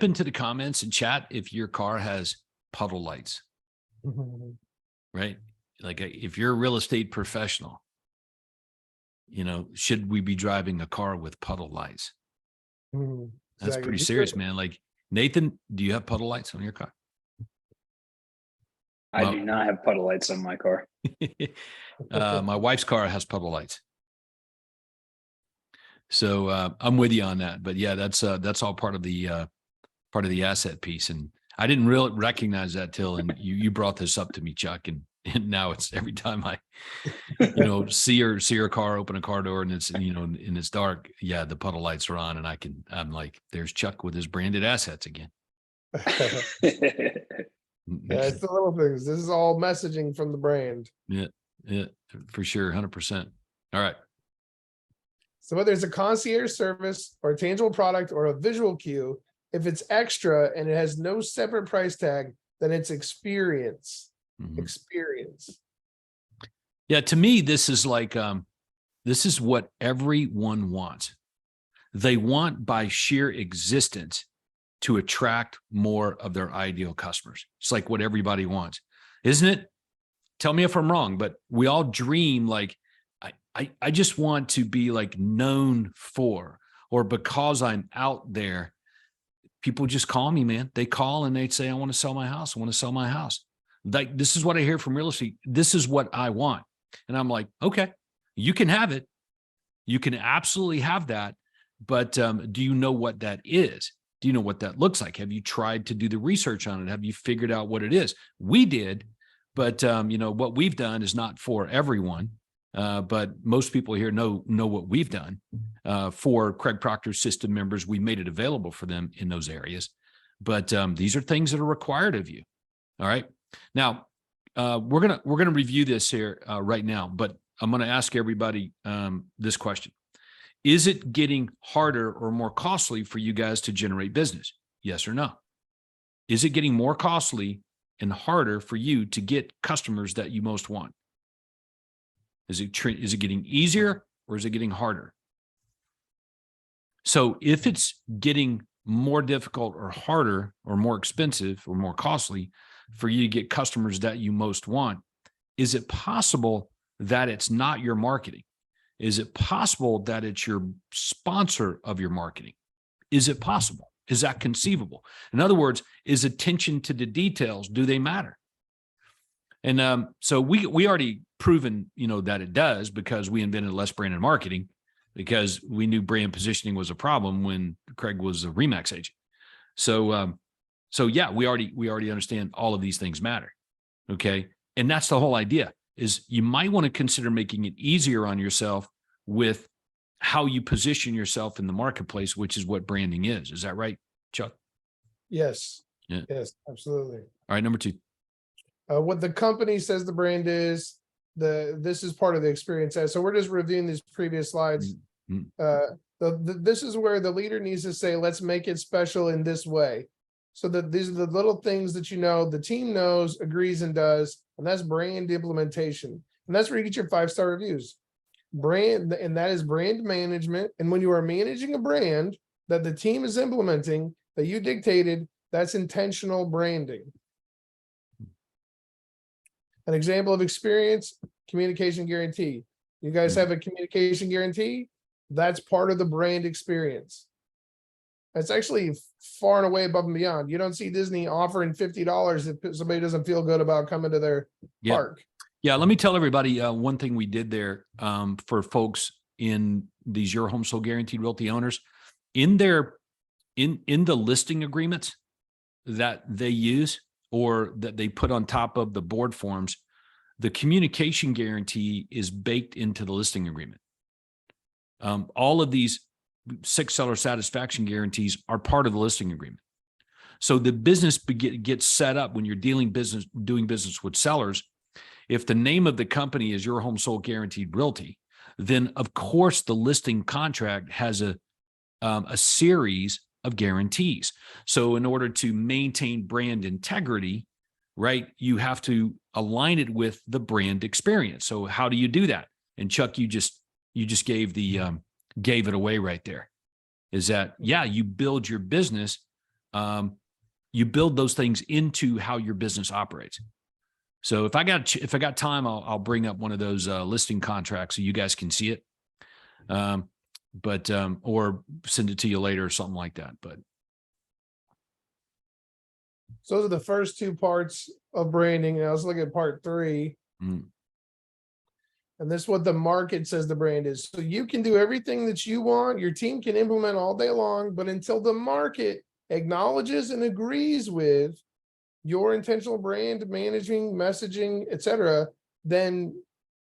Speaker 1: into the comments and chat if your car has puddle lights, right? Like if you're a real estate professional, should we be driving a car with puddle lights? That's pretty serious, man. Like, Nathan, do you have puddle lights on your car?
Speaker 4: I do not have puddle lights on my car.
Speaker 1: My wife's car has puddle lights. So I'm with you on that. But yeah, that's all part of the asset piece. And I didn't really recognize that till you brought this up to me, Chuck. And now it's every time I see her car, open a car door, and it's and it's dark. Yeah, the puddle lights are on, and I'm like, there's Chuck with his branded assets again.
Speaker 5: Yeah, it's the little things. This is all messaging from the brand.
Speaker 1: Yeah, for sure. 100%. All right.
Speaker 5: So whether it's a concierge service or a tangible product or a visual cue, if it's extra and it has no separate price tag, then it's experience.
Speaker 1: Mhm.
Speaker 5: Experience.
Speaker 1: Yeah. To me, this is like, this is what everyone wants. They want by sheer existence to attract more of their ideal customers. It's like what everybody wants, isn't it? Tell me if I'm wrong, but we all dream like, I just want to be like known for, or because I'm out there, people just call me, man. They call and they'd say, I want to sell my house. I want to sell my house. Like, this is what I hear from real estate. This is what I want. And I'm like, okay, you can have it. You can absolutely have that. But do you know what that is? Do you know what that looks like? Have you tried to do the research on it? Have you figured out what it is? We did, but what we've done is not for everyone. But most people here know what we've done for Craig Proctor's system members. We made it available for them in those areas. But these are things that are required of you. All right. Now we're gonna review this here right now, but I'm gonna ask everybody this question. Is it getting harder or more costly for you guys to generate business? Yes or no? Is it getting more costly and harder for you to get customers that you most want? Is it getting easier or is it getting harder? So if it's getting more difficult or harder or more expensive or more costly for you to get customers that you most want, is it possible that it's not your marketing? Is it possible that it's your sponsor of your marketing? Is it possible? Is that conceivable? In other words, is attention to the details, do they matter? And so we already proven, that it does, because we invented less branded marketing, because we knew brand positioning was a problem when Craig was a RE/MAX agent. So yeah, we already understand all of these things matter. Okay. And that's the whole idea, is you might want to consider making it easier on yourself with how you position yourself in the marketplace, which is what branding is. Is that right, Chuck?
Speaker 5: Yes.
Speaker 1: Yeah.
Speaker 5: Yes, absolutely.
Speaker 1: All right. Number 2.
Speaker 5: What the company says the brand is, this is part of the experience. So we're just reviewing these previous slides. This is where the leader needs to say, let's make it special in this way. So that these are the little things that the team knows, agrees, and does, and that's brand implementation. And that's where you get your 5-star reviews. Brand, and that is brand management. And when you are managing a brand that the team is implementing, that you dictated, that's intentional branding. An example of experience, communication guarantee. You guys have a communication guarantee? That's part of the brand experience. That's actually far and away above and beyond. You don't see Disney offering $50 if somebody doesn't feel good about coming to their park.
Speaker 1: Yeah, let me tell everybody one thing we did there for folks in these Your Home Sold Guaranteed Realty owners. In the listing agreements that they use, or that they put on top of the board forms, the communication guarantee is baked into the listing agreement. All of these 6 seller satisfaction guarantees are part of the listing agreement. So the business gets set up when you're doing business with sellers. If the name of the company is Your Home Sold Guaranteed Realty, then of course the listing contract has a series of guarantees. So in order to maintain brand integrity, right, you have to align it with the brand experience. So how do you do that? And Chuck, you just gave it away right there. Is that, yeah, you build your business, you build those things into how your business operates. So if I got time, I'll bring up one of those listing contracts so you guys can see it. Or send it to you later or something like that. But
Speaker 5: So those are the first 2 parts of branding. Now let's look at part 3. And this is what the market says the brand is. So you can do everything that you want. Your team can implement all day long, but until the market acknowledges and agrees with your intentional brand managing, messaging, etc., then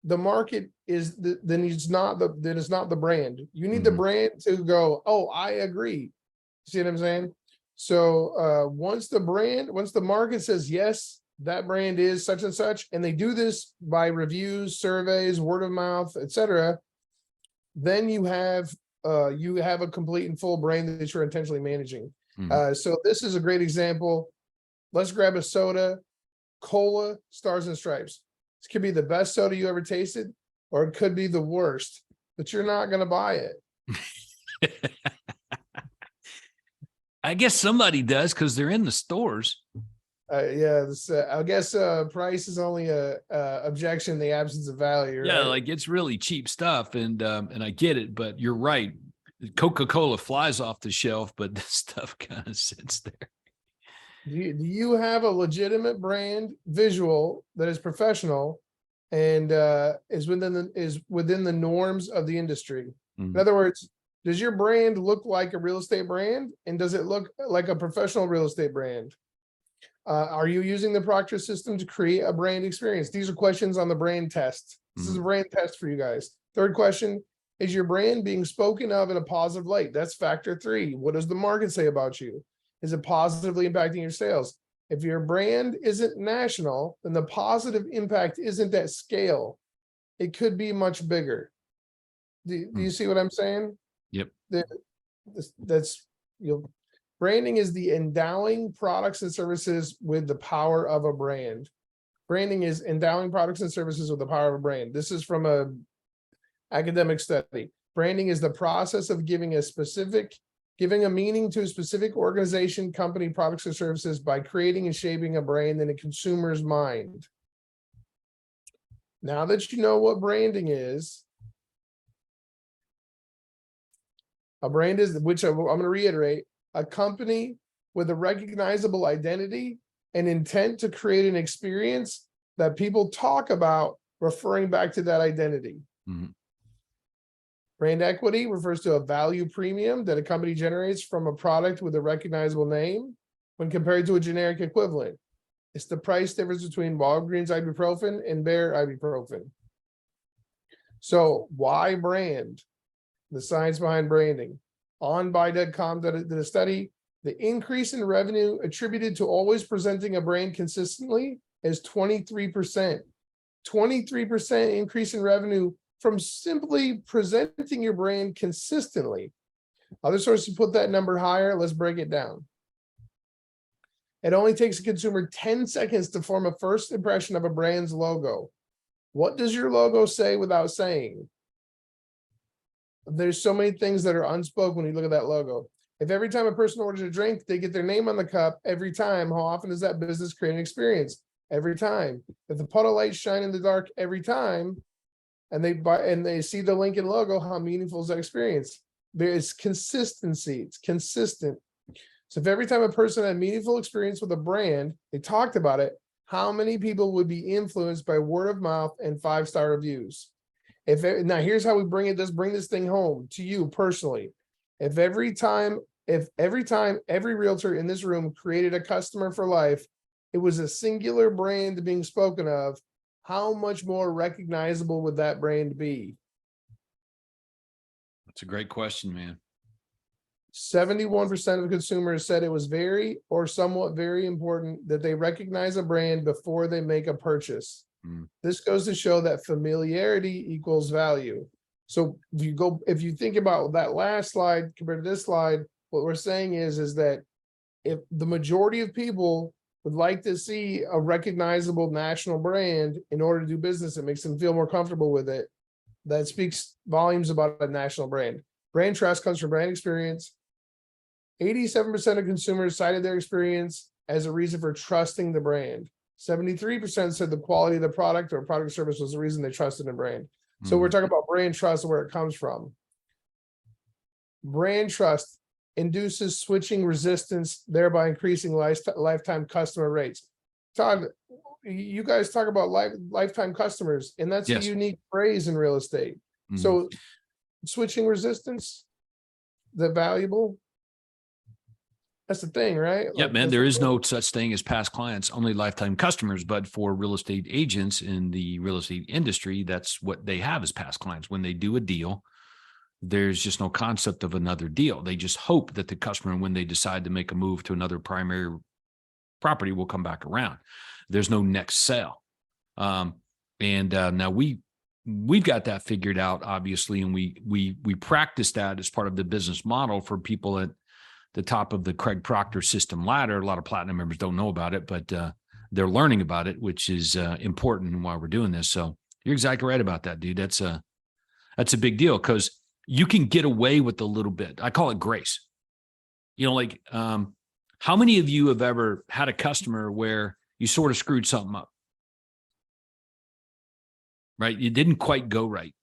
Speaker 5: the market is then it's not the brand. You need the brand to go, oh, I agree. See what I'm saying? So once the market says, yes, that brand is such and such, and they do this by reviews, surveys, word of mouth, etc., then you have a complete and full brand that you're intentionally managing. So this is a great example. Let's grab a soda, cola, Stars and Stripes. This could be the best soda you ever tasted, or it could be the worst, but you're not going to buy it.
Speaker 1: I guess somebody does because they're in the stores.
Speaker 5: Yeah, I guess price is only a objection in the absence of value.
Speaker 1: Yeah,
Speaker 5: right?
Speaker 1: like it's really cheap stuff, and I get it, but you're right. Coca-Cola flies off the shelf, but this stuff kind of sits there.
Speaker 5: Do you have a legitimate brand visual that is professional and is within the norms of the industry? In
Speaker 1: Mhm.
Speaker 5: other words, does your brand look like a real estate brand, and does it look like a professional real estate brand? Are you using the Proctor system to create a brand experience? These are questions on the brand test. This is a brand test for you guys. Third question, is your brand being spoken of in a positive light? That's factor 3. What does the market say about you? Is it positively impacting your sales? If your brand isn't national, then the positive impact isn't at scale. It could be much bigger. Do you see what I'm saying?
Speaker 1: Yep.
Speaker 5: Branding is the endowing products and services with the power of a brand. Branding is endowing products and services with the power of a brand. This is from a academic study. Branding is the process of giving a meaning to a specific organization, company, products, or services by creating and shaping a brand in a consumer's mind. Now that you know what branding is, a brand is, which I'm going to reiterate, a company with a recognizable identity and intent to create an experience that people talk about, referring back to that identity.
Speaker 1: Mhm.
Speaker 5: Brand equity refers to a value premium that a company generates from a product with a recognizable name when compared to a generic equivalent. It's the price difference between Walgreens ibuprofen and Bayer ibuprofen. So why brand? The science behind branding. OnBuy.com did a study. The increase in revenue attributed to always presenting a brand consistently is 23%. 23% increase in revenue from simply presenting your brand consistently. Other sources put that number higher. Let's break it down. It only takes a consumer 10 seconds to form a first impression of a brand's logo. What does your logo say without saying? There's so many things that are unspoken when you look at that logo. If every time a person orders a drink, they get their name on the cup every time, how often does that business create an experience? Every time. If the puddle lights shine in the dark every time, and they see the Lincoln logo, how meaningful is that experience? There is consistency. It's consistent. So if every time a person had a meaningful experience with a brand, they talked about it, how many people would be influenced by word of mouth and 5-star reviews? Now here's how we bring this thing home to you personally. If every time every realtor in this room created a customer for life, it was a singular brand being spoken of, how much more recognizable would that brand be?
Speaker 1: That's a great question, man.
Speaker 5: 71% of consumers said it was very or somewhat very important that they recognize a brand before they make a purchase. This goes to show that familiarity equals value. So if you think about that last slide compared to this slide, what we're saying is that if the majority of people would like to see a recognizable national brand in order to do business, it makes them feel more comfortable with it. That speaks volumes about a national brand. Brand trust comes from brand experience. 87% of consumers cited their experience as a reason for trusting the brand. 73% said the quality of the product or product service was the reason they trusted a brand. So we're talking about brand trust and where it comes from. Brand trust induces switching resistance, thereby increasing lifetime customer rates. Todd, you guys talk about lifetime customers, and that's
Speaker 1: Yes.
Speaker 5: a unique phrase in real estate. So switching resistance, the valuable, that's the thing, right?
Speaker 1: Yeah,
Speaker 5: Like,
Speaker 1: man,
Speaker 5: that's
Speaker 1: there
Speaker 5: what-
Speaker 1: is no such thing as past clients, only lifetime customers. But for real estate agents in the real estate industry, that's what they have as past clients. When they do a deal, there's just no concept of another deal. They just hope that the customer, when they decide to make a move to another primary property, will come back around. There's no next sale. Now we've got that figured out, obviously, and we practice that as part of the business model for people at the top of the Craig Proctor system ladder. A lot of platinum members don't know about it, but they're learning about it, which is important while we're doing this. So you're exactly right about that, dude. That's a big deal, because you can get away with a little bit. I call it grace. Like, how many of you have ever had a customer where you sort of screwed something up? Right? You didn't quite go right.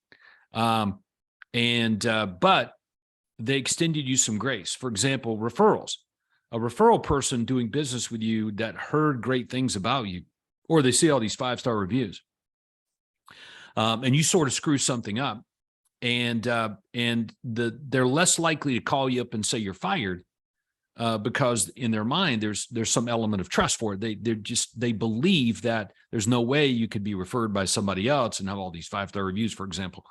Speaker 1: But they extended you some grace. For example, referrals. A referral person doing business with you that heard great things about you, or they see all these 5-star reviews, and you sort of screw something up, and they're less likely to call you up and say you're fired, because in their mind there's some element of trust for it. They believe that there's no way you could be referred by somebody else and have all these 5-star reviews, for example,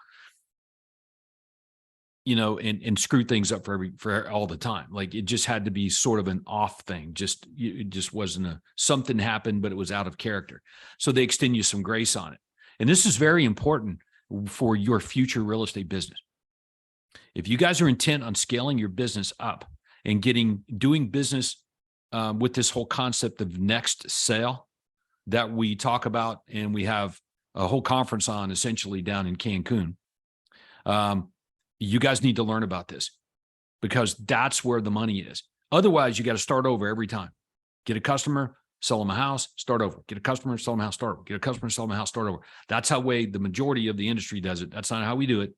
Speaker 1: and screw things up for all the time. Like, it just had to be sort of an off thing. It just wasn't something happened, but it was out of character. So they extend you some grace on it. And this is very important for your future real estate business. If you guys are intent on scaling your business up and doing business with this whole concept of next sale that we talk about, and we have a whole conference on essentially down in Cancun, you guys need to learn about this, because that's where the money is. Otherwise, you got to start over every time. Get a customer, sell them a house, start over. Get a customer, sell them a house, start over. Get a customer, sell them a house, start over. That's how the majority of the industry does it. That's not how we do it.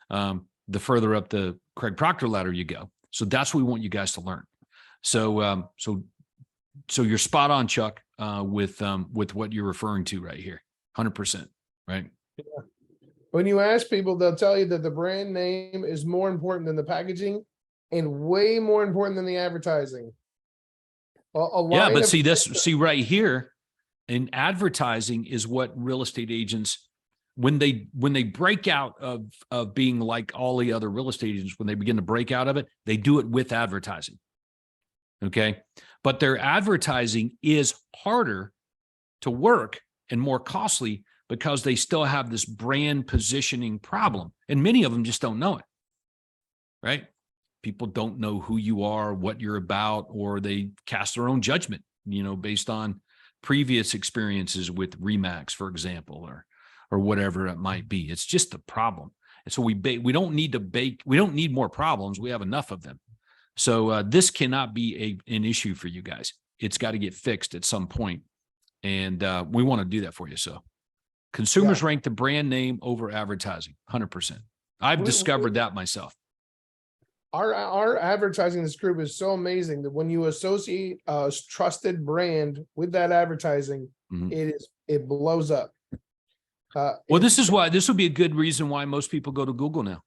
Speaker 1: The further up the Craig Proctor ladder you go. So that's what we want you guys to learn. So you're spot on, Chuck, with what you're referring to right here. 100%, right?
Speaker 5: Yeah. When you ask people, they'll tell you that the brand name is more important than the packaging, and way more important than the advertising.
Speaker 1: Yeah, but see right here, in advertising is what real estate agents, when they break out of being like all the other real estate agents, when they begin to break out of it, they do it with advertising. Okay. But their advertising is harder to work and more costly, because they still have this brand positioning problem. And many of them just don't know it, right? People don't know who you are, what you're about, or they cast their own judgment, based on previous experiences with RE/MAX, for example, or whatever it might be. It's just a problem. And so we don't need more problems. We have enough of them. So this cannot be an issue for you guys. It's got to get fixed at some point. And we want to do that for you. So consumers rank the brand name over advertising, 100%. I've discovered that myself.
Speaker 5: Our advertising in this group is so amazing that when you associate a trusted brand with that advertising, it blows up.
Speaker 1: Well, this is why this would be a good reason why most people go to Google now.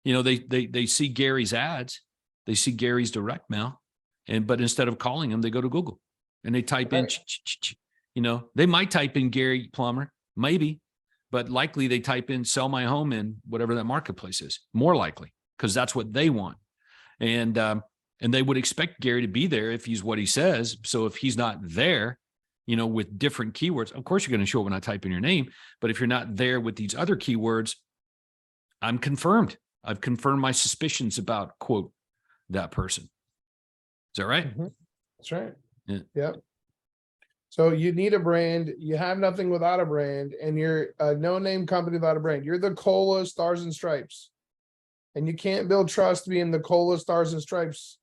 Speaker 1: They see Gary's ads, they see Gary's direct mail, but instead of calling him, they go to Google and they type in, they might type in Gary Plummer, maybe, but likely they type in sell my home in whatever that marketplace is, more likely, because that's what they want. And they would expect Gary to be there if he's what he says. So if he's not there, with different keywords, of course you're going to show up when I type in your name. But if you're not there with these other keywords, I've confirmed my suspicions about, quote, that person. Is that right?
Speaker 5: That's right.
Speaker 1: Yeah.
Speaker 5: Yep. So you need a brand. You have nothing without a brand, and you're a no-name company without a brand. You're the Cola, Stars, and Stripes. And you can't build trust being the Cola, Stars, and Stripes.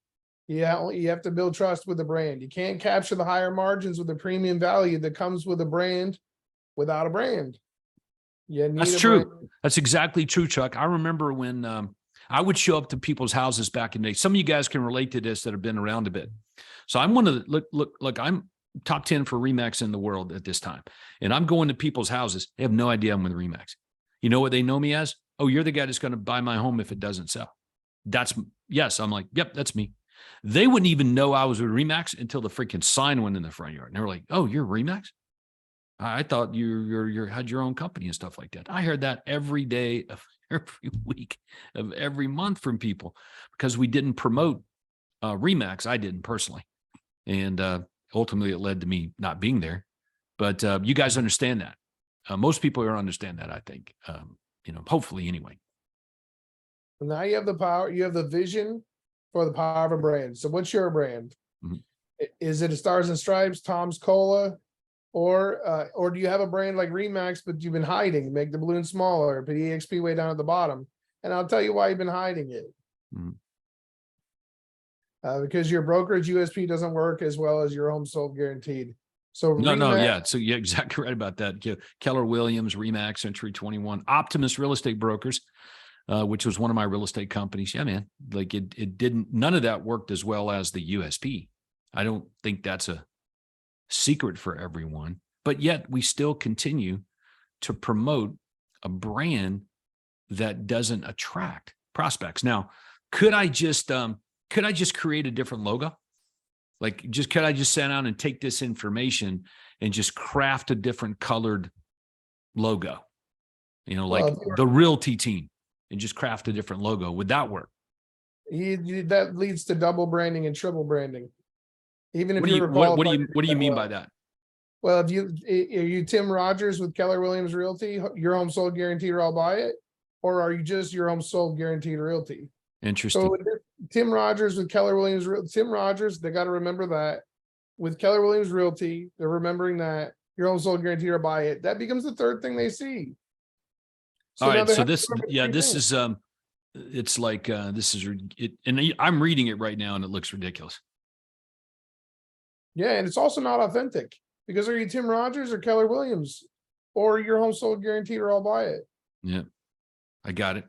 Speaker 5: You have to build trust with a brand. You can't capture the higher margins with the premium value that comes with a brand without a brand.
Speaker 1: That's true. That's exactly true, Chuck. I remember when I would show up to people's houses back in the day. Some of you guys can relate to this that have been around a bit. So I'm one of the look, I'm top 10 for RE/MAX in the world at this time. And I'm going to people's houses. They have no idea I'm with RE/MAX. You know what they know me as? Oh, you're the guy that's going to buy my home if it doesn't sell. Yes. I'm like, yep, that's me. They wouldn't even know I was with RE/MAX until the freaking sign went in the front yard. And they were like, oh, you're RE/MAX? I thought you had your own company and stuff like that. I heard that every day every week of every month from people because we didn't promote Remax. I didn't personally. And ultimately it led to me not being there. But you guys understand that. Most people don't understand that, I think, hopefully anyway.
Speaker 5: Now you have the power, you have the vision for the power of a brand. So what's your brand?
Speaker 1: Mhm.
Speaker 5: Is it a Stars and Stripes, Tom's Cola? Or do you have a brand like Remax, but you've been hiding, make the balloon smaller, put EXP way down at the bottom? And I'll tell you why you've been hiding it.
Speaker 1: Mhm.
Speaker 5: Because your brokerage USP doesn't work as well as your home sold guaranteed. So
Speaker 1: No,
Speaker 5: Remax,
Speaker 1: yeah. So you're exactly right about that. Keller Williams, Remax, Century 21, Optimus Real Estate Brokers, which was one of my real estate companies. Yeah, man. Like it didn't, none of that worked as well as the USP. I don't think that's a secret for everyone, but yet we still continue to promote a brand that doesn't attract prospects. Now, could I just create a different logo? Like, could I just sit down and take this information and just craft a different colored logo? Like the Realty team, and just craft a different logo. Would that work?
Speaker 5: that leads to double branding and triple branding. Even if
Speaker 1: What do
Speaker 5: you're
Speaker 1: what do you mean by that?
Speaker 5: Well, are you Tim Rogers with Keller Williams Realty, your home sold guaranteed or I'll buy it? Or are you just your home sold guaranteed realty?
Speaker 1: Interesting.
Speaker 5: So Tim Rogers with Keller Williams, Tim Rogers, they got to remember that with Keller Williams Realty, they're remembering that your home sold guaranteed or buy it. That becomes the third thing they see.
Speaker 1: All
Speaker 5: now
Speaker 1: right.
Speaker 5: they
Speaker 1: So
Speaker 5: have to
Speaker 1: this,
Speaker 5: remember
Speaker 1: yeah,
Speaker 5: three
Speaker 1: this
Speaker 5: things.
Speaker 1: is, it's like, this is it, and I'm reading it right now and it looks ridiculous.
Speaker 5: Yeah, and it's also not authentic because are you Tim Rogers or Keller Williams or your home sold guaranteed or I'll buy it?
Speaker 1: Yeah, I got it.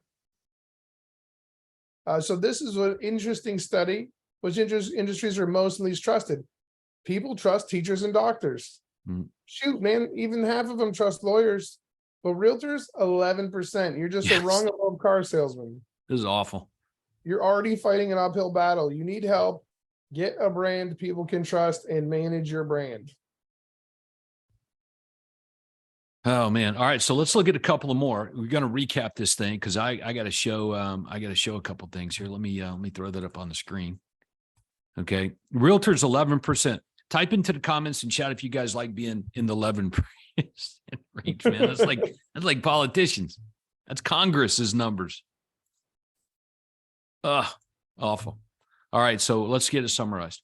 Speaker 5: So this is an interesting study. Which industries are most and least trusted? People trust teachers and doctors.
Speaker 1: Mm.
Speaker 5: Shoot, man, even half of them trust lawyers. But realtors, 11%. You're just a
Speaker 1: Yes.
Speaker 5: wrong old car salesman.
Speaker 1: This is awful.
Speaker 5: You're already fighting an uphill battle. You need help. Get a brand people can trust and manage your brand.
Speaker 1: Oh man. All right. So let's look at a couple of more. We're going to recap this thing because I got to show a couple things here. Let me throw that up on the screen. Okay. Realtors 11%. Type into the comments and chat if you guys like being in the 11% range, man. That's like politicians. That's Congress's numbers. Ugh, awful. All right. So let's get it summarized.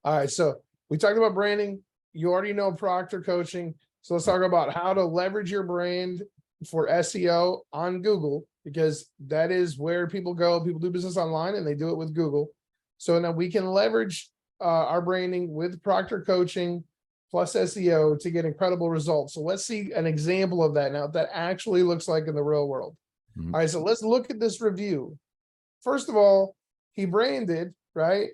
Speaker 5: All right. So we talked about branding. You already know Proctor coaching. So let's talk about how to leverage your brand for SEO on Google, because that is where people go. People do business online and they do it with Google. So now we can leverage our branding with Proctor coaching plus SEO to get incredible results. So let's see an example of that now, what that actually looks like in the real world.
Speaker 1: Mhm.
Speaker 5: All right, so let's look at this review. First of all, he branded, right?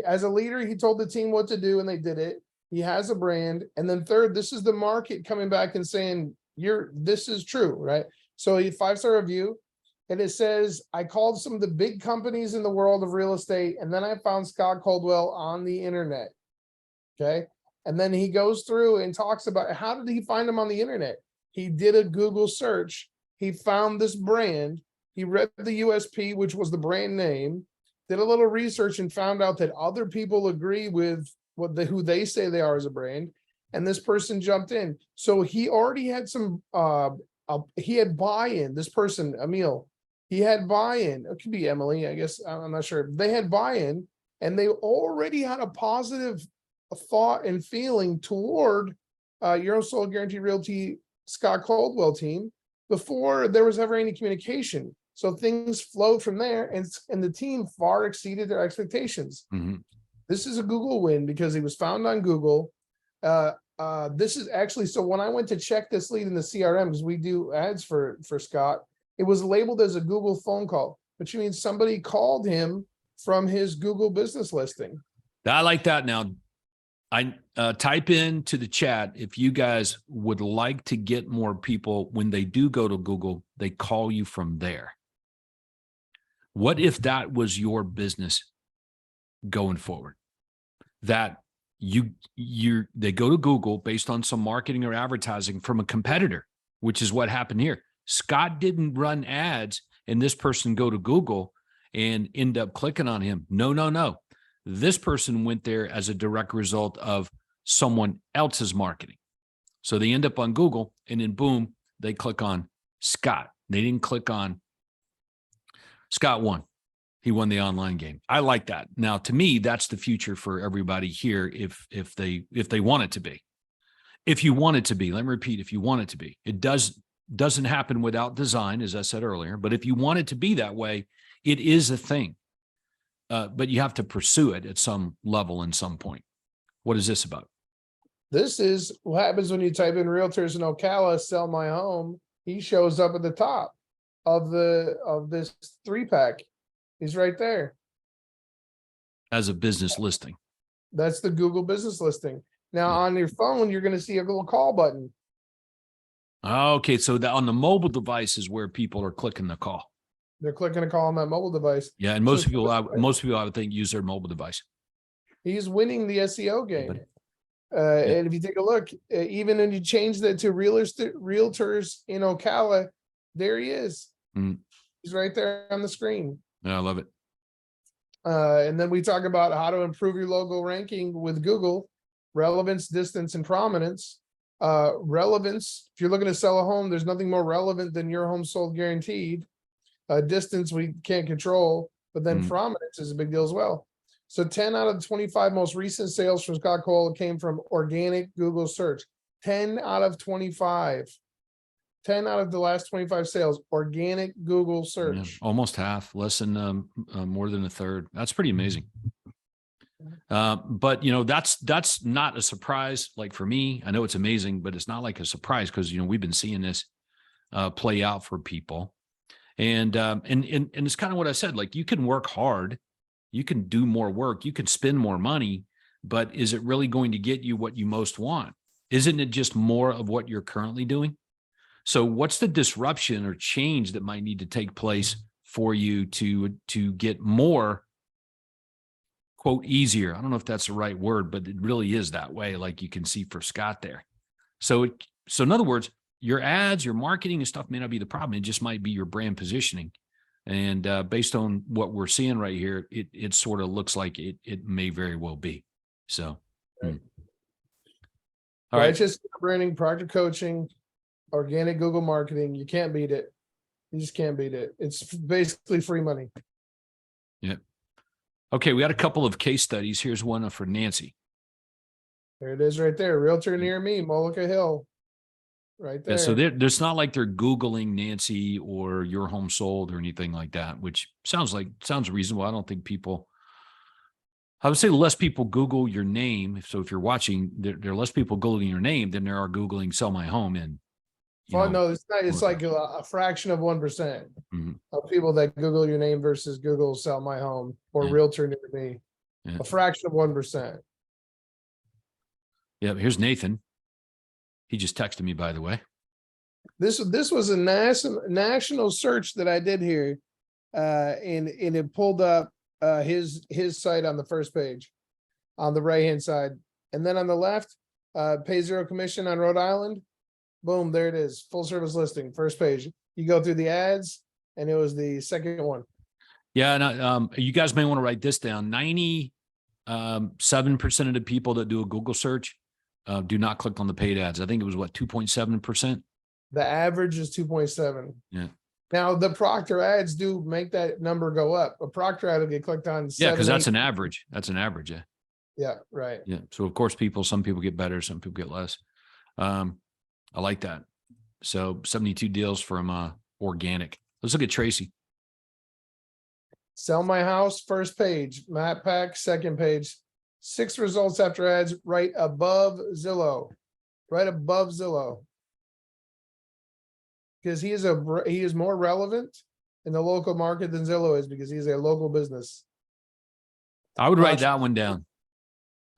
Speaker 5: As a leader, he told the team what to do and they did it. He has a brand. And then third, this is the market coming back and saying, this is true, right? So a 5-star review. And it says, I called some of the big companies in the world of real estate, and then I found Scott Caldwell on the internet. Okay. And then he goes through and talks about how did he find him on the internet? He did a Google search. He found this brand. He read the USP, which was the brand name, did a little research and found out that other people agree with who they say they are as a brand. And this person jumped in. So he already had some, he had buy-in. This person, Emil, he had buy-in. It could be Emily, I guess. I'm not sure. They had buy-in and they already had a positive thought and feeling toward your own soul guarantee realty Scott Caldwell team before there was ever any communication. So things flowed from there and the team far exceeded their expectations.
Speaker 1: Mm-hmm.
Speaker 5: This is a Google win because he was found on Google. This is actually, so when I went to check this lead in the CRM, because we do ads for Scott, it was labeled as a Google phone call, which means somebody called him from his Google business listing.
Speaker 1: I like that. Now, I type into the chat if you guys would like to get more people when they do go to Google, they call you from there. What if that was your business going forward? That they go to Google based on some marketing or advertising from a competitor, which is what happened here. Scott didn't run ads and this person go to Google and end up clicking on him. No, no, no. This person went there as a direct result of someone else's marketing. So they end up on Google and then boom, they click on Scott. They didn't click on Scott won. He won the online game. I like that. Now, to me, that's the future for everybody here. If they want it to be, if you want it to be, let me repeat, if you want it to be, it doesn't happen without design, as I said earlier, but if you want it to be that way, it is a thing. But you have to pursue it at some level and some point. What is this about?
Speaker 5: This is what happens when you type in realtors in Ocala, sell my home. He shows up at the top of this 3-pack. He's right there.
Speaker 1: As a business listing.
Speaker 5: That's the Google business listing. Now
Speaker 1: Yeah.
Speaker 5: on your phone, you're going to see a little call button.
Speaker 1: Okay, so that on the mobile device is where people are clicking the call.
Speaker 5: They're clicking a call on that mobile device.
Speaker 1: Yeah, and
Speaker 5: So
Speaker 1: most people, I would think, use their mobile device.
Speaker 5: He's winning the SEO game.
Speaker 1: but-
Speaker 5: And if you take a look, even when you change that to realtors in Ocala, there he is.
Speaker 1: Mm.
Speaker 5: He's right there on the screen.
Speaker 1: Yeah, I love it.
Speaker 5: And then we talk about how to improve your logo ranking with Google, relevance, distance, and prominence. Relevance, if you're looking to sell a home, there's nothing more relevant than your home sold guaranteed. Distance, we can't control, but then
Speaker 1: Mm.
Speaker 5: prominence is a big deal as well. So 10 out of the 25 most recent sales from Scott Cole came from organic Google search. 10 out of 25. 10 out of the last 25 sales, organic Google
Speaker 1: Yeah,
Speaker 5: search.
Speaker 1: almost half, less than more than a third. That's pretty amazing. But that's not a surprise. Like for me, I know it's amazing, but it's not like a surprise because we've been seeing this play out for people, and it's kind of what I said. Like you can work hard, you can do more work, you can spend more money, but is it really going to get you what you most want? Isn't it just more of what you're currently doing? So what's the disruption or change that might need to take place for you to get more, quote, easier? I don't know if that's the right word, but it really is that way, like you can see for Scott there. So in other words, your ads, your marketing and stuff may not be the problem. It just might be your brand positioning. And based on what we're seeing right here, it sort of looks like it may very well be. So, All right.
Speaker 5: Righteous branding, Proctor coaching, organic Google marketing. You can't beat it. You just can't beat it. It's basically free money.
Speaker 1: Okay, we got a couple of case studies. Here's one for Nancy.
Speaker 5: There it is right there. Realtor near me, Moloka Hill. Right there.
Speaker 1: Yeah, so there's not like they're Googling Nancy or your home sold or anything like that, which sounds reasonable. I don't think I would say less people Google your name. So if you're watching, there are less people Googling your name than there are Googling sell my home in.
Speaker 5: Well, no, it's not. It's like a fraction of 1%
Speaker 1: Mhm.
Speaker 5: of people that Google your name versus Google sell my home or
Speaker 1: Yeah.
Speaker 5: realtor near me.
Speaker 1: Yeah.
Speaker 5: A fraction of 1%.
Speaker 1: Yeah, here's Nathan. He just texted me, by the way.
Speaker 5: This was a national search that I did here, and it pulled up his site on the first page, on the right hand side, and then on the left, pay zero commission on Rhode Island. Boom, there it is, full service listing, first page. You go through the ads, and it was the second one.
Speaker 1: Yeah, and you guys may want to write this down. 97% of the people that do a Google search do not click on the paid ads. I think it was 2.7%.
Speaker 5: The average is 2.7.
Speaker 1: Yeah.
Speaker 5: Now the Proctor ads do make that number go up. A Proctor ad will get clicked on.
Speaker 1: Yeah, because
Speaker 5: 7,
Speaker 1: that's
Speaker 5: 8.
Speaker 1: an average. That's an average. Yeah.
Speaker 5: Yeah, right.
Speaker 1: Yeah. So of course, some people get better, some people get less. I like that. So 72 deals from organic. Let's look at Tracy.
Speaker 5: Sell my house, first page, map pack, second page, 6 results after ads, right above Zillow, Because he is more relevant in the local market than Zillow is because he's a local business.
Speaker 1: I would write
Speaker 5: Gosh.
Speaker 1: that one down.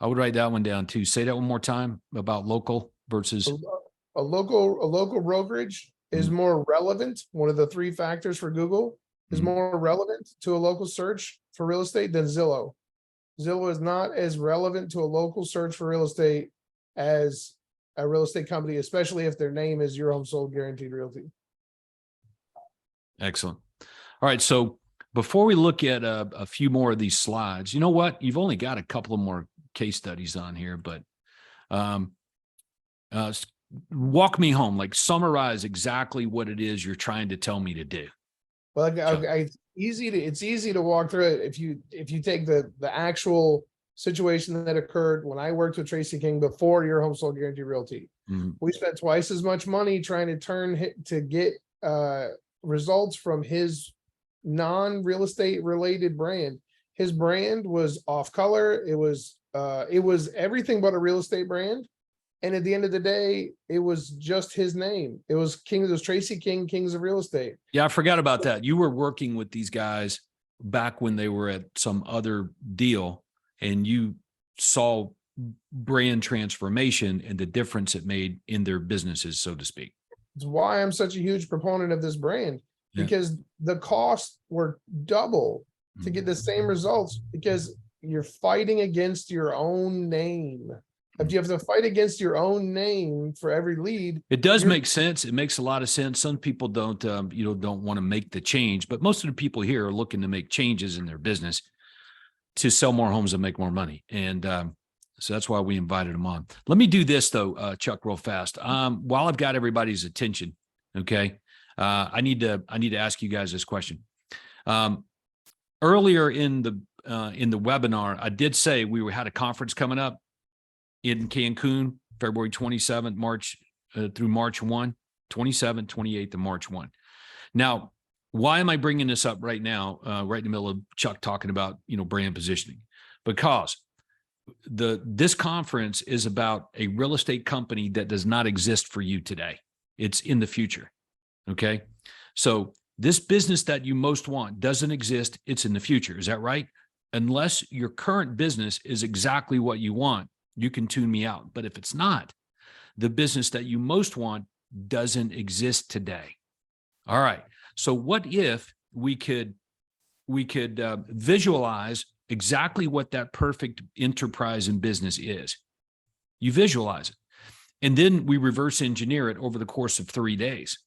Speaker 1: I would write that one down too. Say that one more time about local versus.
Speaker 5: A local brokerage is more relevant. One of the 3 factors for Google is
Speaker 1: Mhm.
Speaker 5: more relevant to a local search for real estate than Zillow. Zillow is not as relevant to a local search for real estate as a real estate company, especially if their name is Your Home Sold Guaranteed Realty.
Speaker 1: Excellent. All right. So before we look at a few more of these slides, you know what? You've only got a couple of more case studies on here, but walk me home, like summarize exactly what it is you're trying to tell me to do.
Speaker 5: Well,
Speaker 1: So-
Speaker 5: it's easy to walk through it if you take the actual situation that occurred when I worked with Tracy King before your home sold guarantee realty.
Speaker 1: Mhm.
Speaker 5: We spent twice as much money trying to get results from his non-real estate related brand. His brand was off color. It was everything but a real estate brand. And at the end of the day, it was just his name. It was Tracy King, Kings of Real Estate.
Speaker 1: Yeah, I forgot about that. You were working with these guys back when they were at some other deal, and you saw brand transformation and the difference it made in their businesses, so to speak.
Speaker 5: It's why I'm such a huge proponent of this brand,
Speaker 1: Yeah.
Speaker 5: because the costs were double to get the same results, because you're fighting against your own name. If you have to fight against your own name for every lead,
Speaker 1: It does
Speaker 5: you're-
Speaker 1: make sense. It makes a lot of sense. Some people don't want to make the change, but most of the people here are looking to make changes in their business to sell more homes and make more money. And so that's why we invited them on. Let me do this though, Chuck, real fast. While I've got everybody's attention, okay, I need to ask you guys this question. Earlier in the webinar, I did say we had a conference coming up in Cancun, February 27th, March through March 1, 27th, 28th, and March 1. Now, why am I bringing this up right now, right in the middle of Chuck talking about, brand positioning? Because this conference is about a real estate company that does not exist for you today. It's in the future. Okay. So this business that you most want doesn't exist. It's in the future. Is that right? Unless your current business is exactly what you want, you can tune me out. But if it's not, the business that you most want doesn't exist today. All right. So what if we could visualize exactly what that perfect enterprise and business is? You visualize it. And then we reverse engineer it over the course of 3 days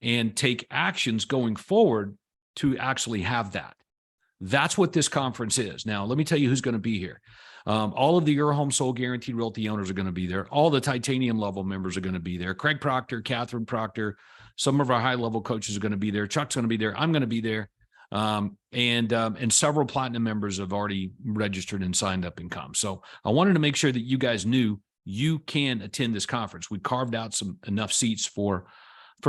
Speaker 1: and take actions going forward to actually have that. That's what this conference is. Now, let me tell you who's going to be here. All of the Your Home Sold Guaranteed Realty owners are going to be there. All the titanium level members are going to be there. Craig Proctor, Catherine Proctor, some of our high level coaches are going to be there. Chuck's going to be there. I'm going to be there. And several platinum members have already registered and signed up and come. So I wanted to make sure that you guys knew you can attend this conference. We carved out enough seats for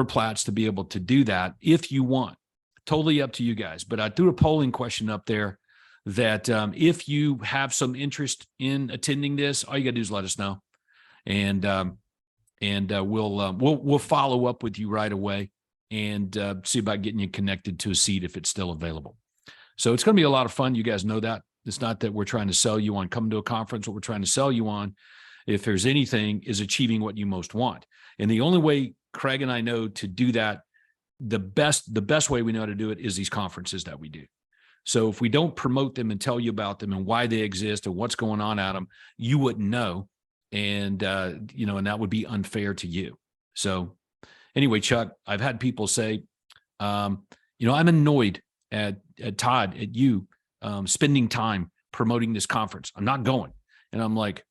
Speaker 1: plats to be able to do that if you want. Totally up to you guys. But I threw a polling question up there that if you have some interest in attending this, all you got to do is let us know, and we'll follow up with you right away and see about getting you connected to a seat if it's still available. So it's going to be a lot of fun. You guys know that. It's not that we're trying to sell you on coming to a conference. What we're trying to sell you on, if there's anything, is achieving what you most want. And the only way Craig and I know to do that, the best way we know how to do it is these conferences that we do. So if we don't promote them and tell you about them and why they exist and what's going on at them, you wouldn't know. And, and that would be unfair to you. So anyway, Chuck, I've had people say, I'm annoyed at Todd, at you, spending time promoting this conference. I'm not going. And I'm like,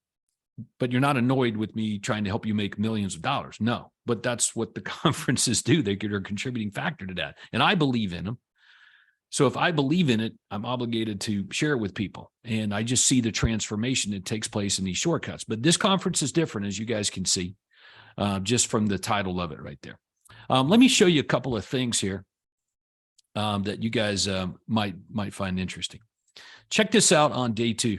Speaker 1: but you're not annoyed with me trying to help you make millions of dollars. No, but that's what the conferences do. They're a contributing factor to that. And I believe in them. So if I believe in it, I'm obligated to share it with people. And I just see the transformation that takes place in these shortcuts. But this conference is different, as you guys can see, just from the title of it right there. Let me show you a couple of things here that you guys might find interesting. Check this out on day 2.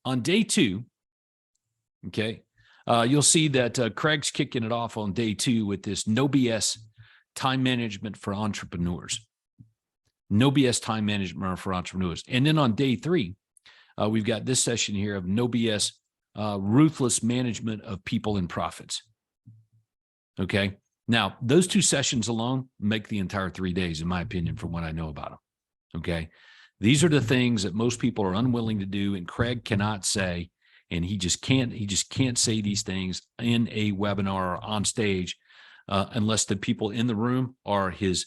Speaker 1: On day 2, okay, you'll see that Craig's kicking it off on day 2 with this no BS time management for entrepreneurs. No BS time management for entrepreneurs. And then on day 3, we've got this session here of no BS ruthless management of people and profits. Okay. Now, those 2 sessions alone make the entire 3 days, in my opinion, from what I know about them. Okay. These are the things that most people are unwilling to do. And Craig cannot say, and he just can't say these things in a webinar or on stage unless the people in the room are his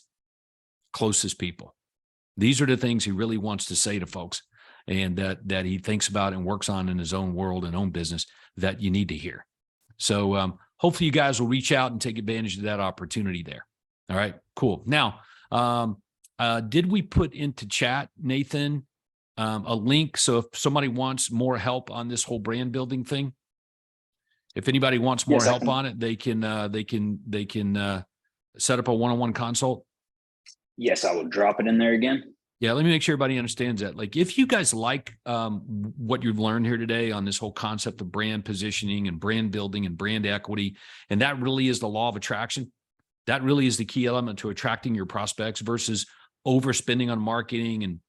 Speaker 1: closest people. These are the things he really wants to say to folks, and that he thinks about and works on in his own world and own business that you need to hear. So hopefully you guys will reach out and take advantage of that opportunity there. All right, cool. Now, did we put into chat, Nathan, a link? So if somebody wants more help on this whole brand building thing, if anybody wants more
Speaker 4: Yes, I
Speaker 1: help
Speaker 4: can-
Speaker 1: on it, they can set up a one-on-one consult.
Speaker 4: Yes, I will drop it in there again.
Speaker 1: Yeah, let me make sure everybody understands that. Like, if you guys like what you've learned here today on this whole concept of brand positioning and brand building and brand equity, and that really is the law of attraction, that really is the key element to attracting your prospects versus overspending on marketing and,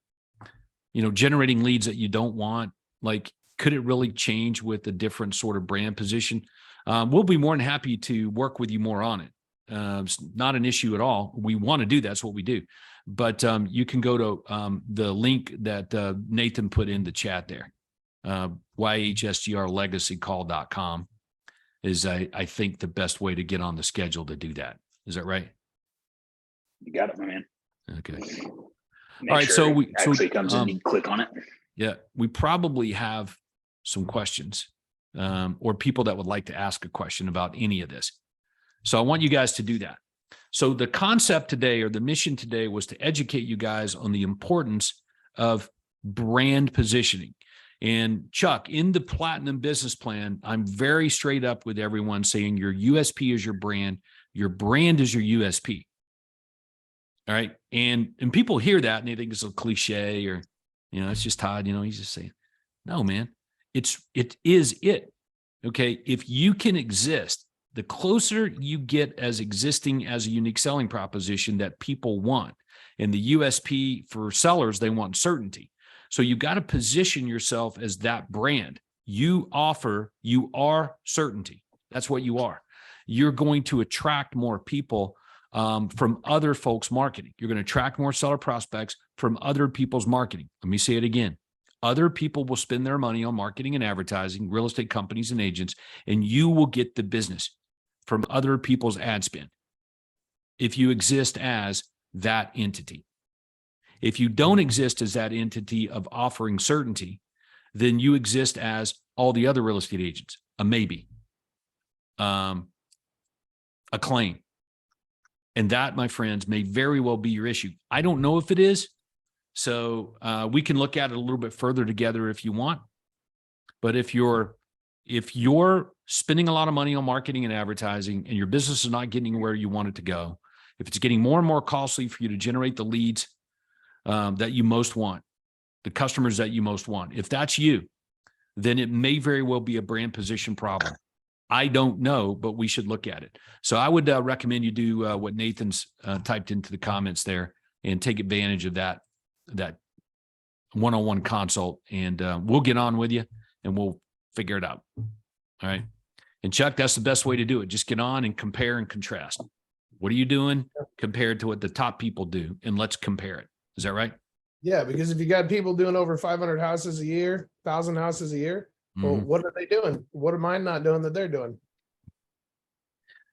Speaker 1: generating leads that you don't want. Like, could it really change with a different sort of brand position? We'll be more than happy to work with you more on it. It's not an issue at all. We want to do that's what we do. But you can go to the link that Nathan put in the chat there. YHSGRLegacyCall.com is, I think, the best way to get on the schedule to do that. Is that right?
Speaker 4: You got it, my man.
Speaker 1: Okay.
Speaker 4: Make
Speaker 1: All right, so
Speaker 4: it
Speaker 1: we- so,
Speaker 4: actually comes in, you click on it.
Speaker 1: Yeah, we probably have some questions or people that would like to ask a question about any of this. So I want you guys to do that. So the concept today, or the mission today, was to educate you guys on the importance of brand positioning. And Chuck, in the Platinum Business Plan, I'm very straight up with everyone saying your USP is your brand is your USP. All right. And people hear that and they think it's a cliche, or, it's just Todd, he's just saying, no, man, it is it. Okay. If you can exist, the closer you get as existing as a unique selling proposition that people want, and the USP for sellers, they want certainty. So you've got to position yourself as that brand. You are certainty. That's what you are. You're going to attract more people from other folks' marketing. You're going to attract more seller prospects from other people's marketing. Let me say it again. Other people will spend their money on marketing and advertising, real estate companies and agents, and you will get the business from other people's ad spend if you exist as that entity. If you don't exist as that entity of offering certainty, then you exist as all the other real estate agents, a maybe, a claim. And that, my friends, may very well be your issue. I don't know if it is. So we can look at it a little bit further together if you want. But if you're spending a lot of money on marketing and advertising and your business is not getting where you want it to go, if it's getting more and more costly for you to generate the leads that you most want, the customers that you most want, if that's you, then it may very well be a brand position problem. I don't know, but we should look at it. So I would recommend you do what Nathan's typed into the comments there and take advantage of that one-on-one consult, and we'll get on with you and we'll figure it out. All right. And Chuck, that's the best way to do it. Just get on and compare and contrast. What are you doing compared to what the top people do? And let's compare it. Is that right?
Speaker 5: Yeah, because if you got people doing over 500 houses a year, 1,000 houses a year, well, what are they doing? What am I not doing that they're doing?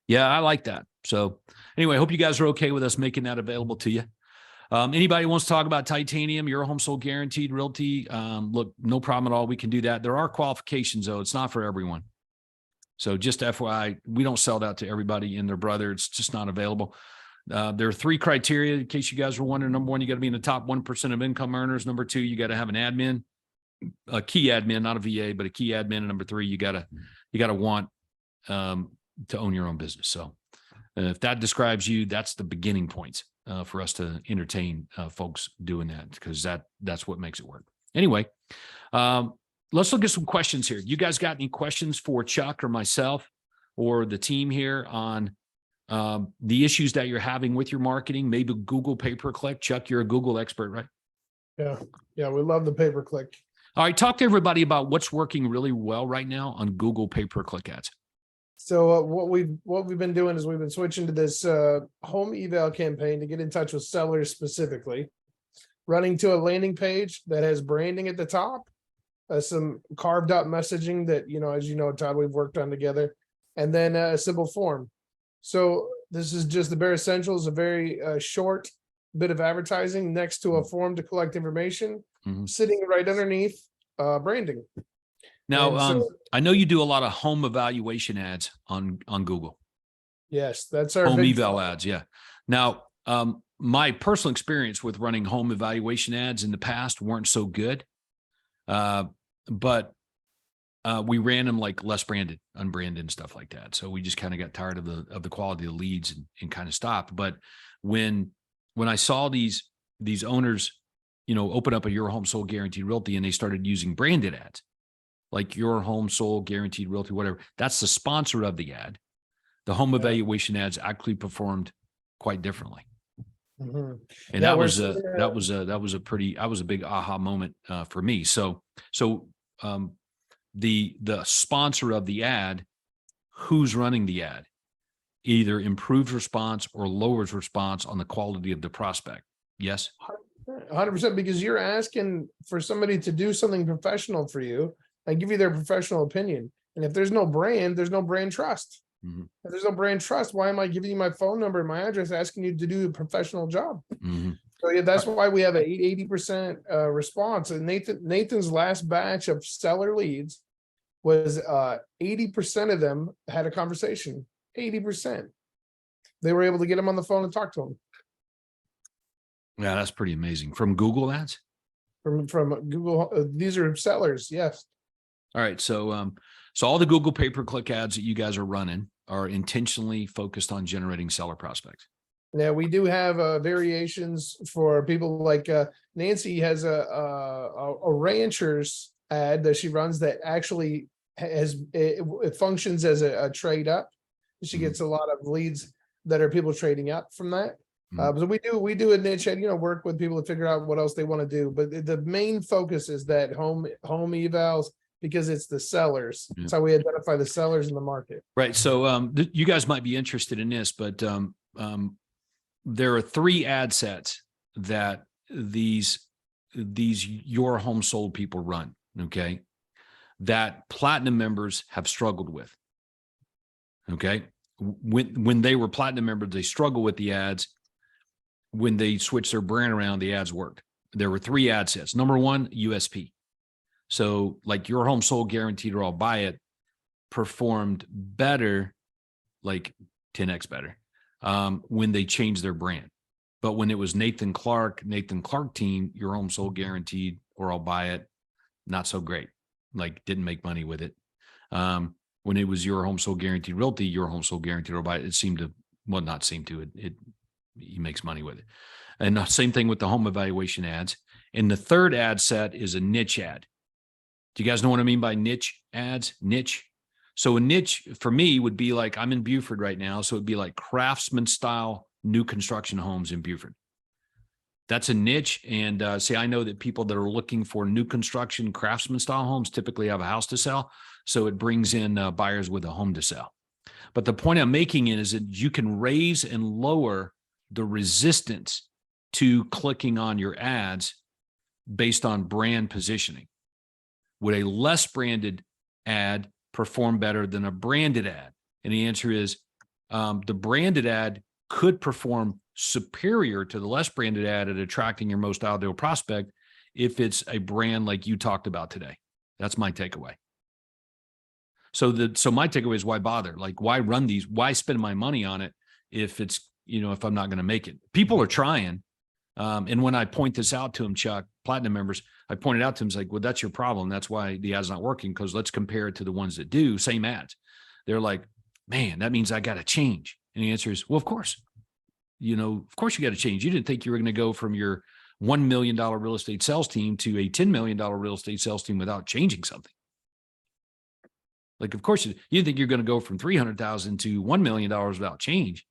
Speaker 1: Yeah, I like that. So anyway, I hope you guys are okay with us making that available to you. Anybody wants to talk about titanium, your home sold guaranteed realty? Look, no problem at all. We can do that. There are qualifications though. It's not for everyone. So just FYI, we don't sell that to everybody and their brother. It's just not available. There are 3 criteria in case you guys were wondering. Number 1, you got to be in the top 1% of income earners. Number 2, you got to have an admin, a key admin, not a VA, but a key admin. And number 3, you got to want to own your own business. So if that describes you, that's the beginning points for us to entertain folks doing that, because that's what makes it work. Anyway, let's look at some questions here. You guys got any questions for Chuck or myself or the team here on the issues that you're having with your marketing? Maybe Google pay-per-click. Chuck, you're a Google expert, right?
Speaker 5: Yeah, we love the pay-per-click.
Speaker 1: All right, talk to everybody about what's working really well right now on Google pay-per-click ads.
Speaker 5: So what we've been doing is we've been switching to this home eval campaign to get in touch with sellers specifically, running to a landing page that has branding at the top, some carved out messaging that, as you know, Todd, we've worked on together, and then a simple form. So this is just the bare essentials, a very short bit of advertising next to a form to collect information,
Speaker 1: Mhm.
Speaker 5: sitting right underneath branding.
Speaker 1: Now,
Speaker 5: And so-
Speaker 1: I know you do a lot of home evaluation ads on Google.
Speaker 5: Yes, that's our
Speaker 1: Home
Speaker 5: big
Speaker 1: eval ads, yeah. Now, my personal experience with running home evaluation ads in the past weren't so good. But we ran them like less branded, unbranded and stuff like that. So we just kind of got tired of the quality of the leads and kind of stopped. But when I saw these owners, open up a Your Home Sold Guaranteed Realty and they started using branded ads, like Your Home Sold Guaranteed Realty, whatever, that's the sponsor of the ad. The home evaluation ads actually performed quite differently.
Speaker 5: Mhm.
Speaker 1: And
Speaker 5: Yeah,
Speaker 1: that
Speaker 5: we're
Speaker 1: was
Speaker 5: seeing,
Speaker 1: a big aha moment for me. So the sponsor of the ad, who's running the ad, either improves response or lowers response on the quality of the prospect. Yes.
Speaker 5: 100%, because you're asking for somebody to do something professional for you and give you their professional opinion. And if there's no brand, there's no brand trust.
Speaker 1: Mhm.
Speaker 5: If there's no brand trust, why am I giving you my phone number and my address, asking you to do a professional job?
Speaker 1: Mhm.
Speaker 5: So yeah, that's why we have a 80% response. And Nathan's last batch of seller leads was 80% of them had a conversation. 80%. They were able to get him on the phone and talk to him
Speaker 1: Yeah, that's pretty amazing. From Google ads.
Speaker 5: from Google. These are sellers, yes.
Speaker 1: All right. So all the Google pay-per-click ads that you guys are running are intentionally focused on generating seller prospects.
Speaker 5: Yeah, we do have variations for people like Nancy has a rancher's ad that she runs that actually it functions as a trade up. She
Speaker 1: Mhm.
Speaker 5: gets a lot of leads that are people trading up from that.
Speaker 1: Mhm.
Speaker 5: But we do a niche and work with people to figure out what else they want to do. But the main focus is that home evals, because it's the sellers.
Speaker 1: Yeah.
Speaker 5: That's how we identify the sellers in the market.
Speaker 1: Right. So you guys might be interested in this, but there are 3 ad sets that these Your Home Sold people run. Okay. That platinum members have struggled with. Okay. When they were platinum members, they struggle with the ads. When they switch their brand around, the ads worked. There were 3 ad sets. Number 1, USP. So like Your Home Sold Guaranteed or I'll buy it performed better, like 10x better, when they changed their brand. But when it was Nathan Clark team, Your Home Sold Guaranteed or I'll buy it, not so great. Like didn't make money with it. When it was Your Home Sold Guaranteed Realty, Your Home Sold Guaranteed or I'll buy it, it seemed to, well, not seem to, he makes money with it. And the same thing with the home evaluation ads. And the third ad set is a niche ad. Do you guys know what I mean by niche ads? Niche. So a niche for me would be like, I'm in Buford right now. So it'd be like craftsman style new construction homes in Buford. That's a niche. And see, I know that people that are looking for new construction craftsman style homes typically have a house to sell. So it brings in buyers with a home to sell. But the point I'm making is that you can raise and lower the resistance to clicking on your ads based on brand positioning. Would a less branded ad perform better than a branded ad? And the answer is the branded ad could perform superior to the less branded ad at attracting your most ideal prospect if it's a brand like you talked about today. That's my takeaway. So my takeaway is why bother? Like, why run these? Why spend my money on it if it's, if I'm not going to make it? People are trying. And when I point this out to them, Chuck, platinum members, I pointed out to them, it's like, well, that's your problem. That's why the ad's not working, because let's compare it to the ones that do same ads. They're like, man, that means I got to change. And the answer is, well, of course, of course you got to change. You didn't think you were going to go from your $1 million real estate sales team to a $10 million real estate sales team without changing something. Like, of course, you didn't think you're going to go from $300,000 to $1 million without change.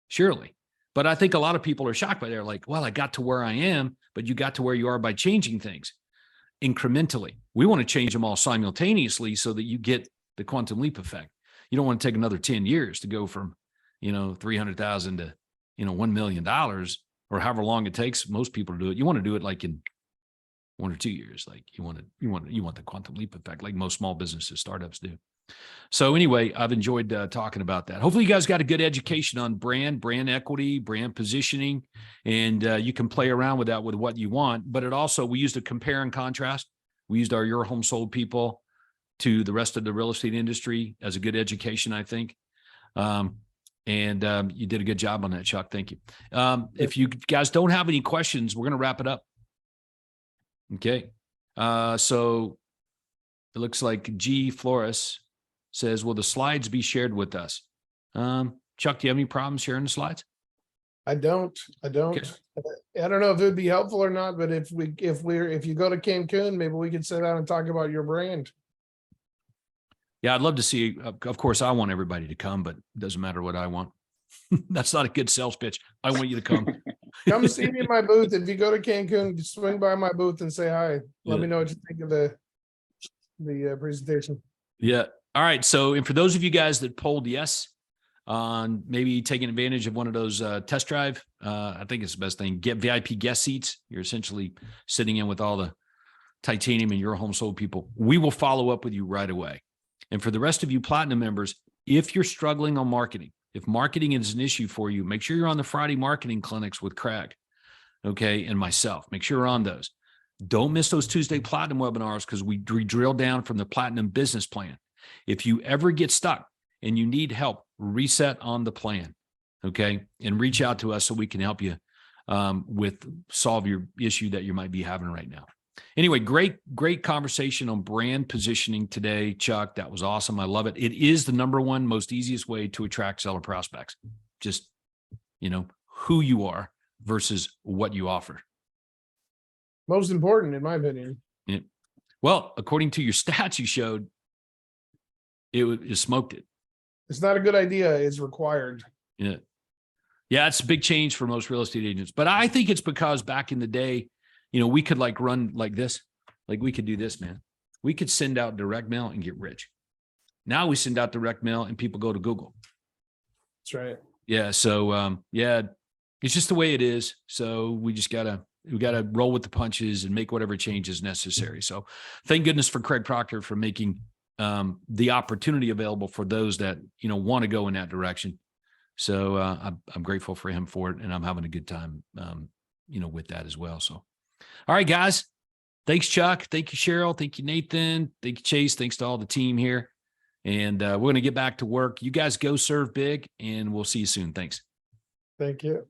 Speaker 1: Surely. But I think a lot of people are shocked by that. They're like, well, I got to where I am, but you got to where you are by changing things incrementally. We want to change them all simultaneously so that you get the quantum leap effect. You don't want to take another 10 years to go from, $300,000 to, $1 million or however long it takes most people to do it. You want to do it like in 1 or 2 years. Like you want the quantum leap effect, like most small businesses, startups do. So anyway, I've enjoyed talking about that. Hopefully you guys got a good education on brand equity, brand positioning, and you can play around with that with what you want. But it also, we used a compare and contrast. We used our Your Home Sold people to the rest of the real estate industry as a good education, I think. You did a good job on that, Chuck. Thank you. If you guys don't have any questions, we're going to wrap it up. Okay. So it looks like G Flores says, will the slides be shared with us? Chuck, do you have any problems sharing the slides?
Speaker 5: I don't.
Speaker 1: Okay.
Speaker 5: I don't know if it would be helpful or not, but if you go to Cancun, maybe we could sit down and talk about your brand.
Speaker 1: Yeah, I'd love to see. Of course, I want everybody to come, but it doesn't matter what I want. That's not a good sales pitch. I want you to come.
Speaker 5: Come see me in my booth. If you go to Cancun, just swing by my booth and say hi. Let me know what you think of the presentation.
Speaker 1: Yeah. All right. So, and for those of you guys that polled yes on maybe taking advantage of one of those test drive, I think it's the best thing. Get VIP guest seats. You're essentially sitting in with all the titanium and Your Home Sold people. We will follow up with you right away. And for the rest of you Platinum members, if you're struggling on marketing, if marketing is an issue for you, make sure you're on the Friday marketing clinics with Craig, okay, and myself. Make sure you're on those. Don't miss those Tuesday Platinum webinars because we drill down from the Platinum business plan. If you ever get stuck and you need help, reset on the plan, okay, and reach out to us so we can help you solve your issue that you might be having right now. Anyway, great conversation on brand positioning today, Chuck. That was awesome. I love it. It is the number one most easiest way to attract seller prospects. Just, who you are versus what you offer.
Speaker 5: Most important, in my opinion.
Speaker 1: Yeah. Well, according to your stats you showed, it smoked it.
Speaker 5: It's not a good idea. It's required.
Speaker 1: Yeah. Yeah, it's a big change for most real estate agents. But I think it's because back in the day, we could run like this. Like we could do this, man. We could send out direct mail and get rich. Now we send out direct mail and people go to Google.
Speaker 5: That's right.
Speaker 1: Yeah. So, it's just the way it is. So we just we gotta roll with the punches and make whatever changes necessary. So thank goodness for Craig Proctor for making the opportunity available for those that, want to go in that direction. So I'm grateful for him for it. And I'm having a good time, with that as well. So, all right, guys. Thanks, Chuck. Thank you, Cheryl. Thank you, Nathan. Thank you, Chase. Thanks to all the team here. And we're going to get back to work. You guys go serve big, and we'll see you soon. Thanks.
Speaker 5: Thank you.